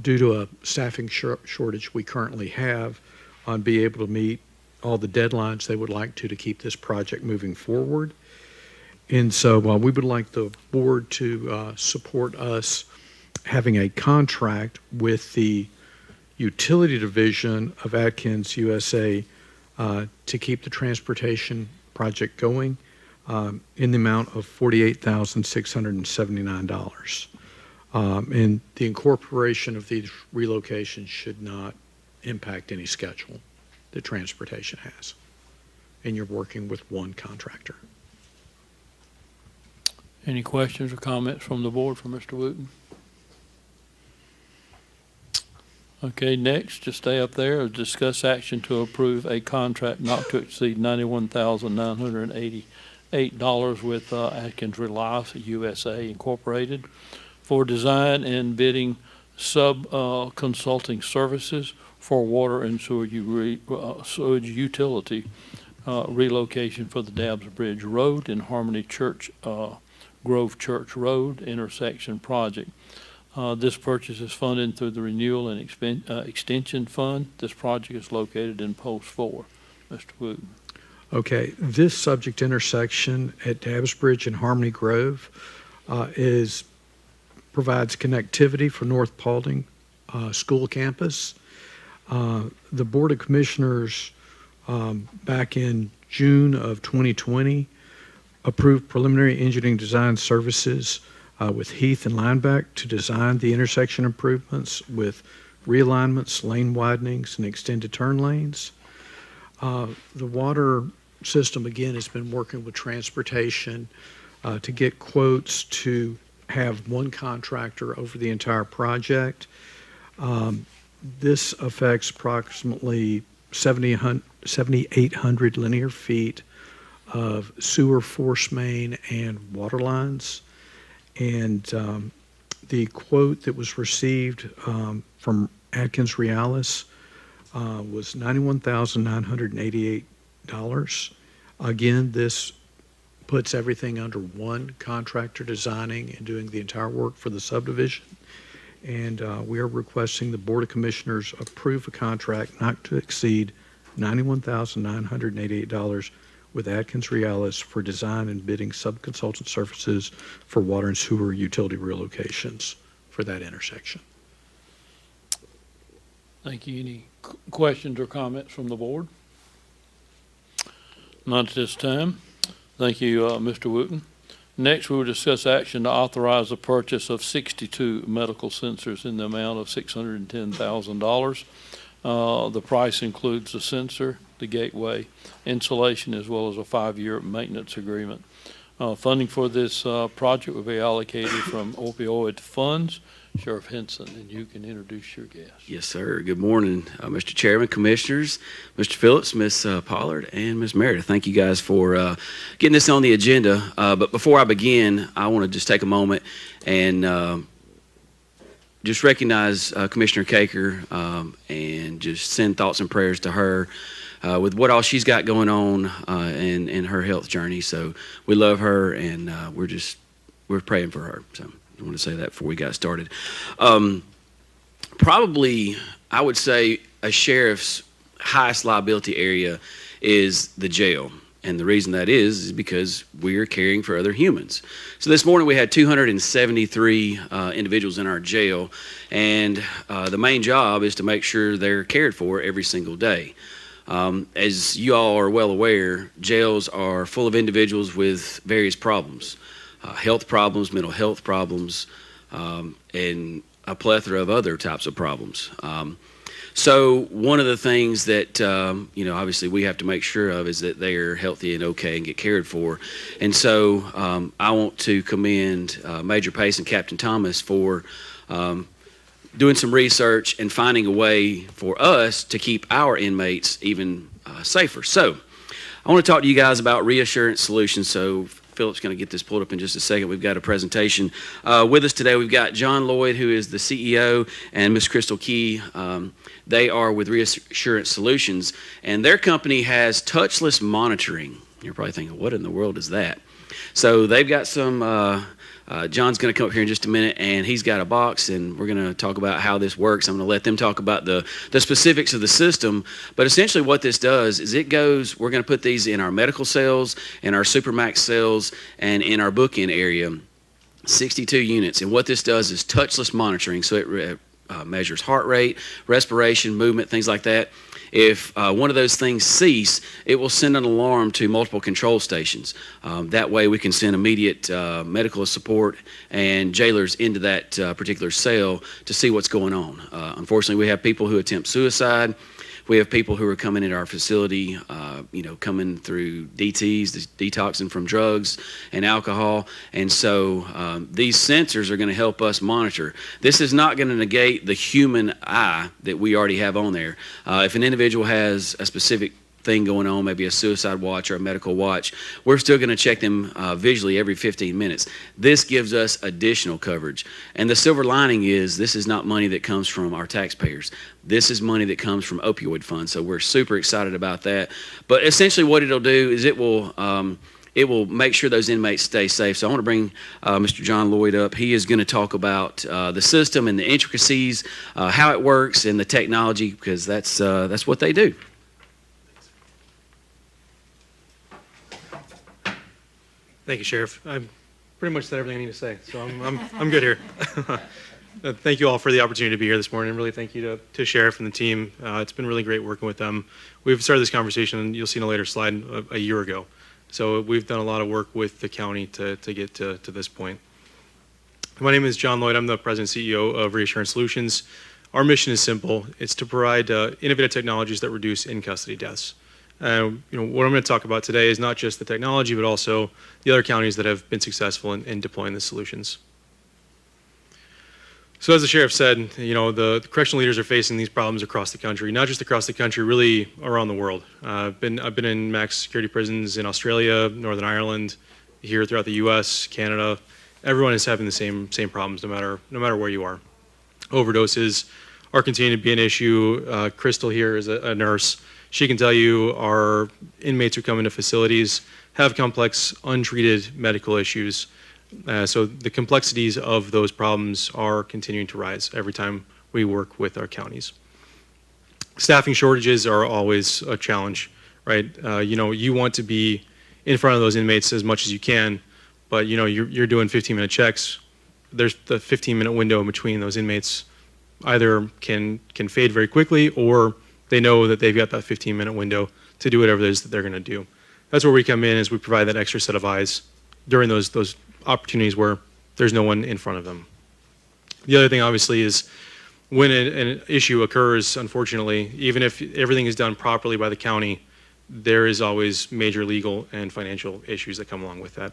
due to a staffing shortage we currently have, on be able to meet all the deadlines they would like to keep this project moving forward. And so we would like the board to support us having a contract with the utility division of Atkins USA to keep the transportation project going in the amount of $48,679. And the incorporation of these relocations should not impact any schedule that transportation has. And you're working with one contractor. Any questions or comments from the board for Mr. Wooten? Okay, next, just stay up there, discuss action to approve a contract not to exceed $91,988 with Atkins Reliance USA Incorporated for design and bidding consulting services for water and sewage utility relocation for the Dabbs Bridge Road and Harmony Church Grove Church Road intersection project. This purchase is funded through the Renewal and Extension Fund. This project is located in Post 4. Mr. Wooten. Okay, this subject intersection at Dabbs Bridge and Harmony Grove provides connectivity for North Paulding School Campus. The Board of Commissioners back in June of 2020 approved preliminary engineering design services with Heath and Lineback to design the intersection improvements with realignments, lane widenings, and extended turn lanes. The water system, again, has been working with transportation to get quotes to have one contractor over the entire project. This affects approximately 7,800 linear feet of sewer, force main, and water lines. And the quote that was received from Atkins Realis was $91,988. Again, this puts everything under one contractor designing and doing the entire work for the subdivision. And we are requesting the Board of Commissioners approve a contract not to exceed $91,988 with Atkins Realis for design and bidding sub-consultant services for water and sewer utility relocations for that intersection. Thank you. Any questions or comments from the board? Not at this time. Thank you, Mr. Wooten. Next, we will discuss action to authorize the purchase of 62 medical sensors in the amount of $610,000. The price includes the sensor, the gateway, installation, as well as a 5-year maintenance agreement. Funding for this project will be allocated from opioid funds. Sheriff Henson, and you can introduce your guest. Yes, sir. Good morning, Mr. Chairman, Commissioners, Mr. Phillips, Ms. Pollard, and Ms. Meredith. Thank you guys for getting this on the agenda. But before I begin, I want to just take a moment and just recognize Commissioner Caker and just send thoughts and prayers to her with what all she's got going on in her health journey. So we love her, and we're praying for her. So I want to say that before we got started. Probably, I would say a sheriff's highest liability area is the jail. And the reason that is because we are caring for other humans. So this morning we had 273 individuals in our jail, and the main job is to make sure they're cared for every single day. As you all are well aware, jails are full of individuals with various problems, health problems, mental health problems, and a plethora of other types of problems. So one of the things that, obviously we have to make sure of is that they are healthy and okay and get cared for. And so I want to commend Major Pace and Captain Thomas for doing some research and finding a way for us to keep our inmates even safer. So I want to talk to you guys about Reassurance Solutions. So Philip's going to get this pulled up in just a second. We've got a presentation with us today. We've got John Lloyd, who is the CEO, and Miss Crystal Key. They are with Reassurance Solutions, and their company has touchless monitoring. You're probably thinking, what in the world is that? So they've got some, John's going to come up here in just a minute, and he's got a box, and we're going to talk about how this works. I'm going to let them talk about the specifics of the system, but essentially what this does is we're going to put these in our medical cells, in our Supermax cells, and in our bookend area, 62 units. And what this does is touchless monitoring, so it measures heart rate, respiration, movement, things like that. If one of those things cease, it will send an alarm to multiple control stations. That way we can send immediate medical support and jailers into that particular cell to see what's going on. Unfortunately, we have people who attempt suicide. We have people who are coming into our facility, coming through DTs, detoxing from drugs and alcohol. And so these sensors are going to help us monitor. This is not going to negate the human eye that we already have on there. If an individual has a specific thing going on, maybe a suicide watch or a medical watch, we're still going to check them visually every 15 minutes. This gives us additional coverage. And the silver lining is this is not money that comes from our taxpayers. This is money that comes from opioid funds. So we're super excited about that. But essentially what it'll do is it will make sure those inmates stay safe. So I want to bring Mr. John Lloyd up. He is going to talk about the system and the intricacies, how it works, and the technology, because that's what they do. Thank you, Sheriff. I've pretty much said everything I need to say, so I'm good here. Thank you all for the opportunity to be here this morning. Really thank you to Sheriff and the team. It's been really great working with them. We've started this conversation, and you'll see in a later slide, a year ago. So we've done a lot of work with the county to get to this point. My name is John Lloyd. I'm the President and CEO of Reassurance Solutions. Our mission is simple. It's to provide innovative technologies that reduce in-custody deaths. What I'm going to talk about today is not just the technology, but also the other counties that have been successful in deploying the solutions. So as the sheriff said, the correctional leaders are facing these problems across the country, not just across the country, really around the world. I've been in max security prisons in Australia, Northern Ireland, here throughout the U.S., Canada. Everyone is having the same problems, no matter where you are. Overdoses are continuing to be an issue. Crystal here is a nurse. She can tell you our inmates who come into facilities have complex, untreated medical issues. So the complexities of those problems are continuing to rise every time we work with our counties. Staffing shortages are always a challenge, right? You want to be in front of those inmates as much as you can, but you're doing 15-minute checks. There's the 15-minute window in between those inmates either can fade very quickly, or they know that they've got that 15-minute window to do whatever it is that they're going to do. That's where we come in, is we provide that extra set of eyes during those opportunities where there's no one in front of them. The other thing, obviously, is when an issue occurs, unfortunately, even if everything is done properly by the county, there is always major legal and financial issues that come along with that.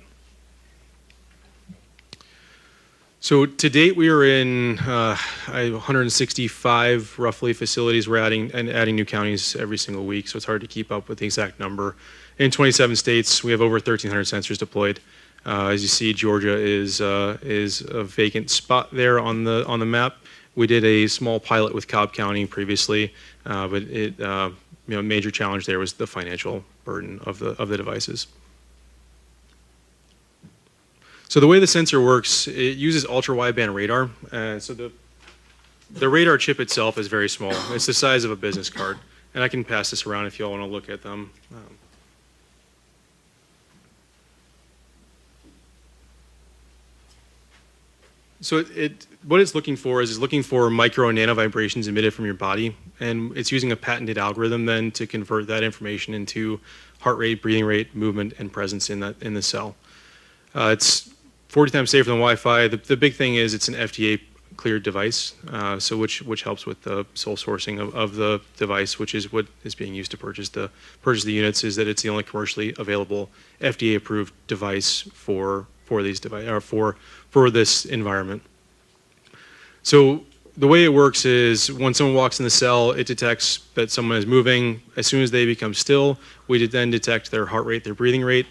So to date, we are in 165 roughly facilities. We're adding new counties every single week, so it's hard to keep up with the exact number. In 27 states, we have over 1,300 sensors deployed. As you see, Georgia is a vacant spot there on the map. We did a small pilot with Cobb County previously, but major challenge there was the financial burden of the devices. So the way the sensor works, it uses ultra-wideband radar. So the radar chip itself is very small. It's the size of a business card. And I can pass this around if you all want to look at them. So what it's looking for is looking for micro and nano vibrations emitted from your body, and it's using a patented algorithm then to convert that information into heart rate, breathing rate, movement, and presence in the cell. It's 40 times safer than Wi-Fi. The big thing is it's an FDA cleared device, so which helps with the sole sourcing of the device, which is what is being used to purchase the units. Is that it's the only commercially available FDA approved device for these device or for this environment. So the way it works is when someone walks in the cell, it detects that someone is moving. As soon as they become still, we then detect their heart rate, their breathing rate.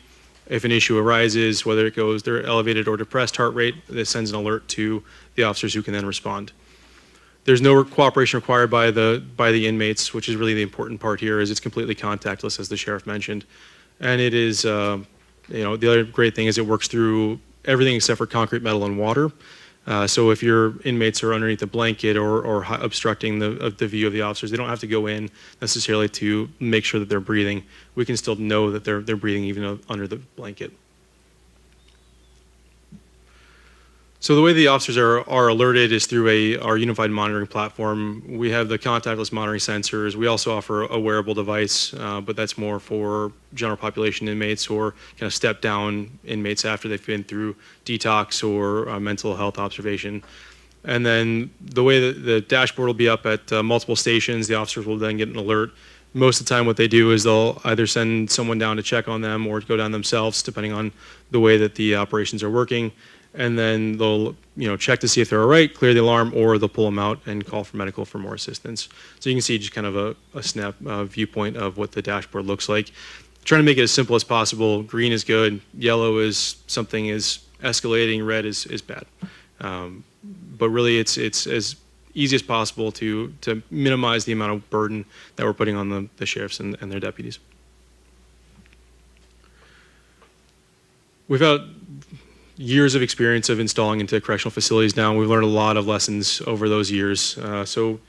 If an issue arises, whether it goes their elevated or depressed heart rate, this sends an alert to the officers who can then respond. There's no cooperation required by the inmates, which is really the important part here. Is it's completely contactless, as the sheriff mentioned, and it is the other great thing is it works through everything except for concrete, metal, and water. So if your inmates are underneath a blanket or obstructing the view of the officers, they don't have to go in necessarily to make sure that they're breathing. We can still know that they're breathing even under the blanket. So the way the officers are alerted is through our unified monitoring platform. We have the contactless monitoring sensors. We also offer a wearable device, but that's more for general population inmates or kind of step down inmates after they've been through detox or mental health observation. And then the way that the dashboard will be up at multiple stations, the officers will then get an alert. Most of the time what they do is they'll either send someone down to check on them or go down themselves, depending on the way that the operations are working. And then they'll check to see if they're all right, clear the alarm, or they'll pull them out and call for medical for more assistance. So you can see just kind of a snap viewpoint of what the dashboard looks like. Trying to make it as simple as possible. Green is good, yellow is something is escalating, red is bad. But really it's as easy as possible to minimize the amount of burden that we're putting on the sheriffs and their deputies. We've had years of experience of installing into correctional facilities now. We've learned a lot of lessons over those years. So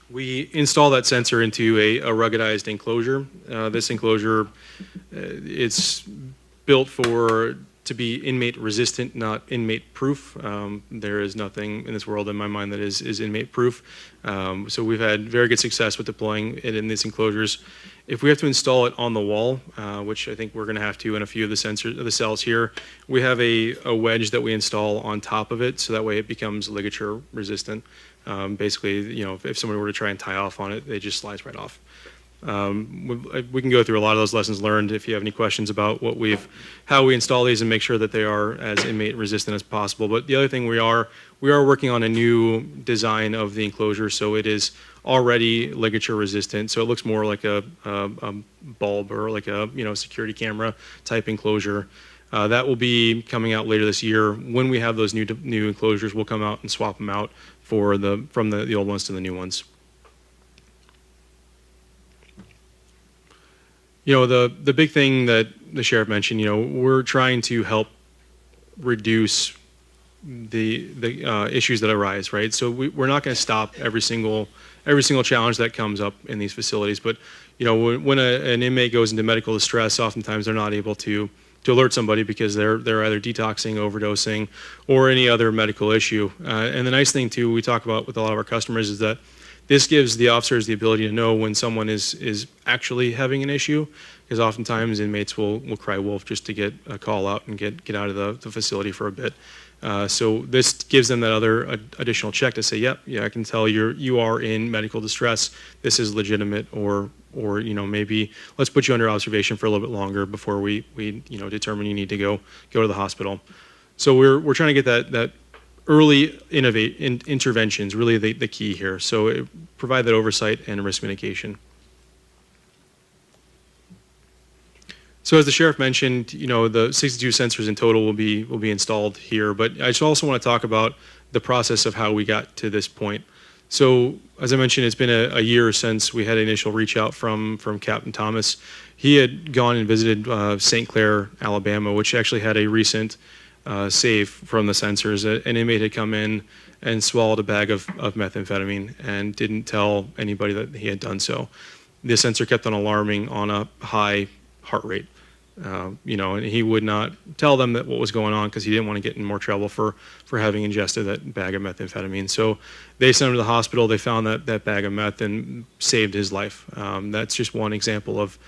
we install that sensor into a ruggedized enclosure. This enclosure, it's built to be inmate resistant, not inmate proof. There is nothing in this world in my mind that is inmate proof. So we've had very good success with deploying it in these enclosures. If we have to install it on the wall, which I think we're going to have to in a few of the cells here, we have a wedge that we install on top of it, so that way it becomes ligature resistant. Basically, if somebody were to try and tie off on it, it just slides right off. We can go through a lot of those lessons learned if you have any questions about how we install these and make sure that they are as inmate resistant as possible. But the other thing we are working on a new design of the enclosure, so it is already ligature resistant. So it looks more like a bulb or like a security camera type enclosure. That will be coming out later this year. When we have those new enclosures, we'll come out and swap them out from the old ones to the new ones. The big thing that the sheriff mentioned, we're trying to help reduce the issues that arise, right? So we're not going to stop every single challenge that comes up in these facilities, but when an inmate goes into medical distress, oftentimes they're not able to alert somebody because they're either detoxing, overdosing, or any other medical issue. And the nice thing too, we talk about with a lot of our customers, is that this gives the officers the ability to know when someone is actually having an issue, because oftentimes inmates will cry wolf just to get a call out and get out of the facility for a bit. So this gives them that other additional check to say, yeah, I can tell you are in medical distress. This is legitimate, or maybe let's put you under observation for a little bit longer before we determine you need to go to the hospital. So we're trying to get that early interventions really the key here. So provide that oversight and risk mitigation. So as the sheriff mentioned, the 62 sensors in total will be installed here, but I just also want to talk about the process of how we got to this point. So as I mentioned, it's been a year since we had an initial reach out from Captain Thomas. He had gone and visited St. Clair, Alabama, which actually had a recent save from the sensors. An inmate had come in and swallowed a bag of methamphetamine and didn't tell anybody that he had done so. The sensor kept on alarming on a high heart rate. And he would not tell them that what was going on because he didn't want to get in more trouble for having ingested that bag of methamphetamine. So they sent him to the hospital. They found that bag of meth and saved his life. That's just one example of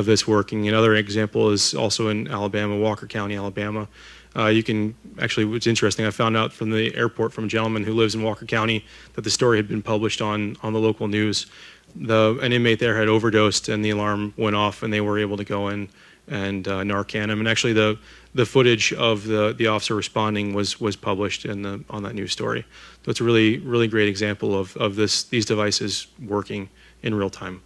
this working. Another example is also in Alabama, Walker County, Alabama. What's interesting, I found out from the airport from a gentleman who lives in Walker County that the story had been published on the local news. An inmate there had overdosed and the alarm went off and they were able to go in and Narcan him. And actually the footage of the officer responding was published on that news story. So it's a really, really great example of these devices working in real time.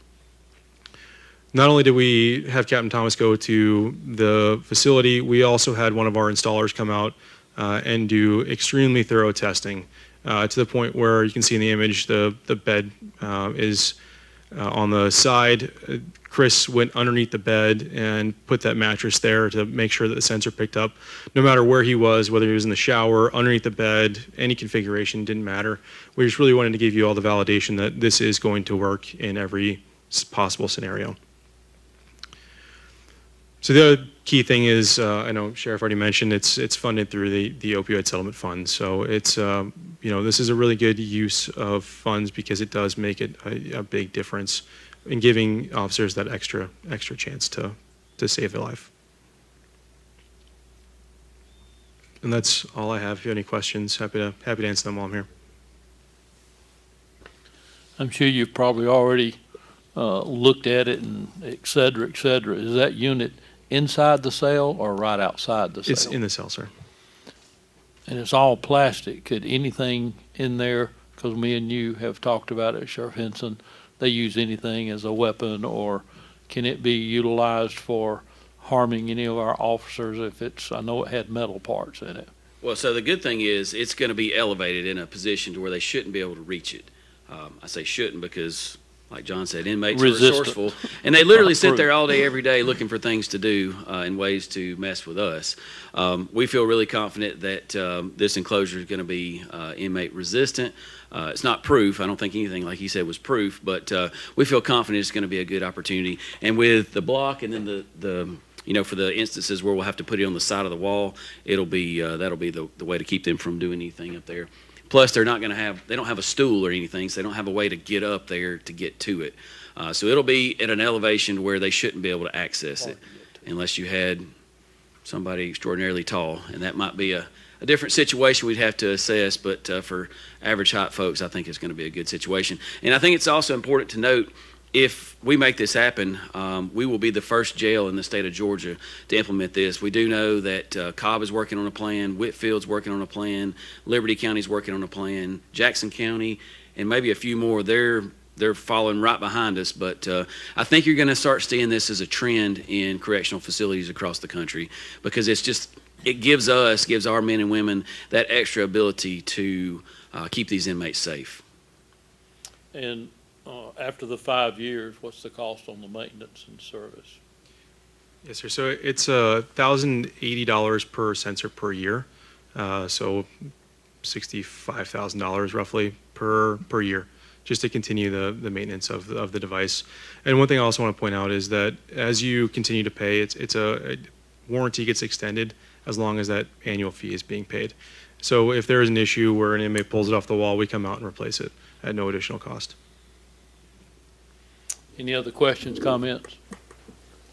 Not only did we have Captain Thomas go to the facility, we also had one of our installers come out and do extremely thorough testing to the point where you can see in the image the bed is on the side. Chris went underneath the bed and put that mattress there to make sure that the sensor picked up. No matter where he was, whether he was in the shower, underneath the bed, any configuration, didn't matter. We just really wanted to give you all the validation that this is going to work in every possible scenario. So the other key thing is, I know Sheriff already mentioned, it's funded through the opioid settlement fund. So it's, this is a really good use of funds because it does make it a big difference in giving officers that extra chance to save their life. And that's all I have. If you have any questions, happy to answer them while I'm here. I'm sure you've probably already looked at it and et cetera, et cetera. Is that unit inside the cell or right outside the cell? It's in the cell, sir. And it's all plastic. Could anything in there, because me and you have talked about it, Sheriff Henson, they use anything as a weapon, or can it be utilized for harming any of our officers if it's, I know it had metal parts in it. Well, so the good thing is it's going to be elevated in a position to where they shouldn't be able to reach it. I say shouldn't because, like John said, inmates are resourceful, and they literally sit there all day, every day looking for things to do and ways to mess with us. We feel really confident that this enclosure is going to be inmate resistant. It's not proof. I don't think anything, like he said, was proof, but we feel confident it's going to be a good opportunity. And with the block and then the for the instances where we'll have to put it on the side of the wall, it'll be that'll be the way to keep them from doing anything up there. Plus, they don't have a stool or anything, so they don't have a way to get up there to get to it. So it'll be at an elevation where they shouldn't be able to access it unless you had somebody extraordinarily tall, and that might be a different situation we'd have to assess, but for average height folks, I think it's going to be a good situation. And I think it's also important to note, if we make this happen, we will be the first jail in the state of Georgia to implement this. We do know that Cobb is working on a plan, Whitfield's working on a plan, Liberty County's working on a plan, Jackson County, and maybe a few more. They're following right behind us, but I think you're going to start seeing this as a trend in correctional facilities across the country, because it gives our men and women that extra ability to keep these inmates safe. And after the 5 years, what's the cost on the maintenance and service? Yes, sir. So it's $1,080 per sensor per year. So $65,000 roughly per year, just to continue the maintenance of the device. And one thing I also want to point out is that as you continue to pay, it's a warranty gets extended as long as that annual fee is being paid. So if there is an issue where an inmate pulls it off the wall, we come out and replace it at no additional cost. Any other questions, comments?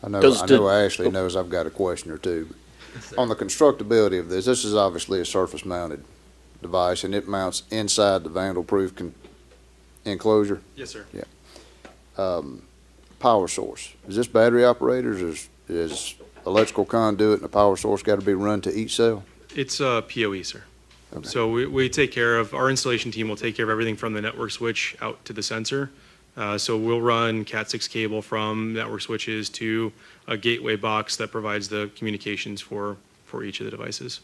I know Ashley knows I've got a question or two. On the constructability of this is obviously a surface-mounted device, and it mounts inside the vandal-proof enclosure? Yes, sir. Yeah. Power source. Is this battery operated? Is electrical conduit and a power source got to be run to each cell? It's PoE, sir. Okay. So we take care of, our installation team will take care of everything from the network switch out to the sensor. So we'll run Cat6 cable from network switches to a gateway box that provides the communications for each of the devices.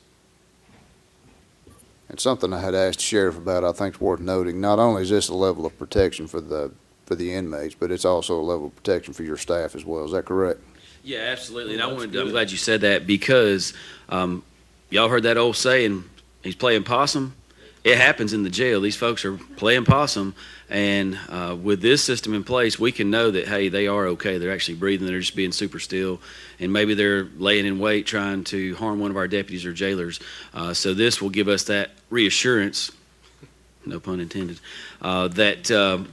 And something I had asked the sheriff about, I think is worth noting. Not only is this a level of protection for the inmates, but it's also a level of protection for your staff as well. Is that correct? Yeah, absolutely. And I'm glad you said that, because y'all heard that old saying, he's playing possum. it happens in the jail. These folks are playing possum, and with this system in place, we can know that, hey, they are okay. They're actually breathing. They're just being super still, and maybe they're laying in wait trying to harm one of our deputies or jailers. So this will give us that reassurance, no pun intended, that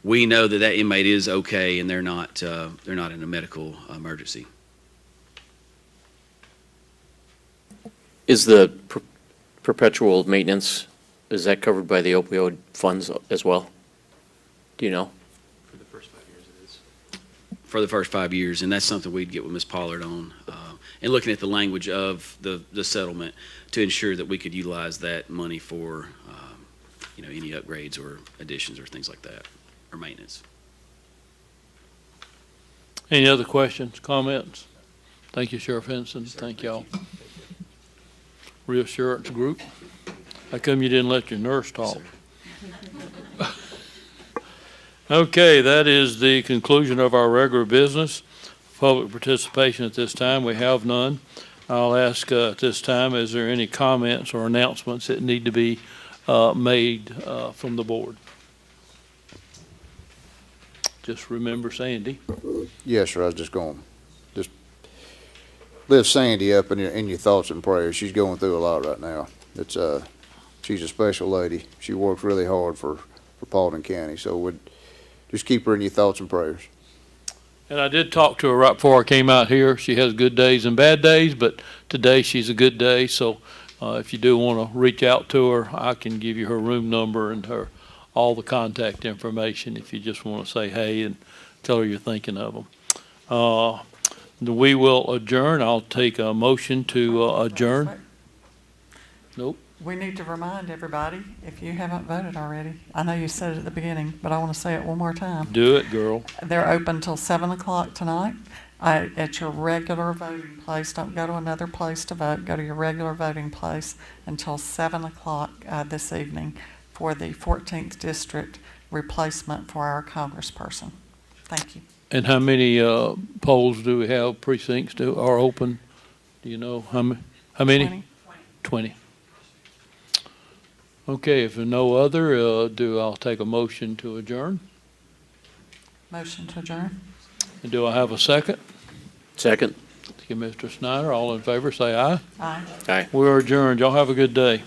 we know that that inmate is okay and they're not in a medical emergency. Is the perpetual maintenance, is that covered by the opioid funds as well? Do you know? For the first 5 years it is. For the first 5 years, and that's something we'd get with Ms. Pollard on, and looking at the language of the settlement to ensure that we could utilize that money for, any upgrades or additions or things like that, or maintenance. Any other questions, comments? Thank you, Sheriff Henson. Thank y'all. Reassurance group. How come you didn't let your nurse talk? Okay, that is the conclusion of our regular business. Public participation at this time, we have none. I'll ask at this time, is there any comments or announcements that need to be made from the board? Just remember Sandy. Yes, sir, I was just going, just lift Sandy up in your thoughts and prayers. She's going through a lot right now. It's, she's a special lady. She works really hard for Paulding County, so would just keep her in your thoughts and prayers. And I did talk to her right before I came out here. She has good days and bad days, but today she's a good day. So if you do want to reach out to her, I can give you her room number and all the contact information if you just want to say hey and tell her you're thinking of them. We will adjourn. I'll take a motion to adjourn. Nope. We need to remind everybody, if you haven't voted already, I know you said it at the beginning, but I want to say it one more time. Do it, girl. They're open till 7 o'clock tonight at your regular voting place. Don't go to another place to vote. Go to your regular voting place until 7 o'clock this evening for the 14th District replacement for our congressperson. Thank you. And how many polls do we have, precincts are open? Do you know how many? 20. 20. Okay, if there's no other, I'll take a motion to adjourn. Motion to adjourn. And do I have a second? Second. Thank you, Mr. Snyder. All in favor, say aye. Aye. Aye. We're adjourned. Y'all have a good day.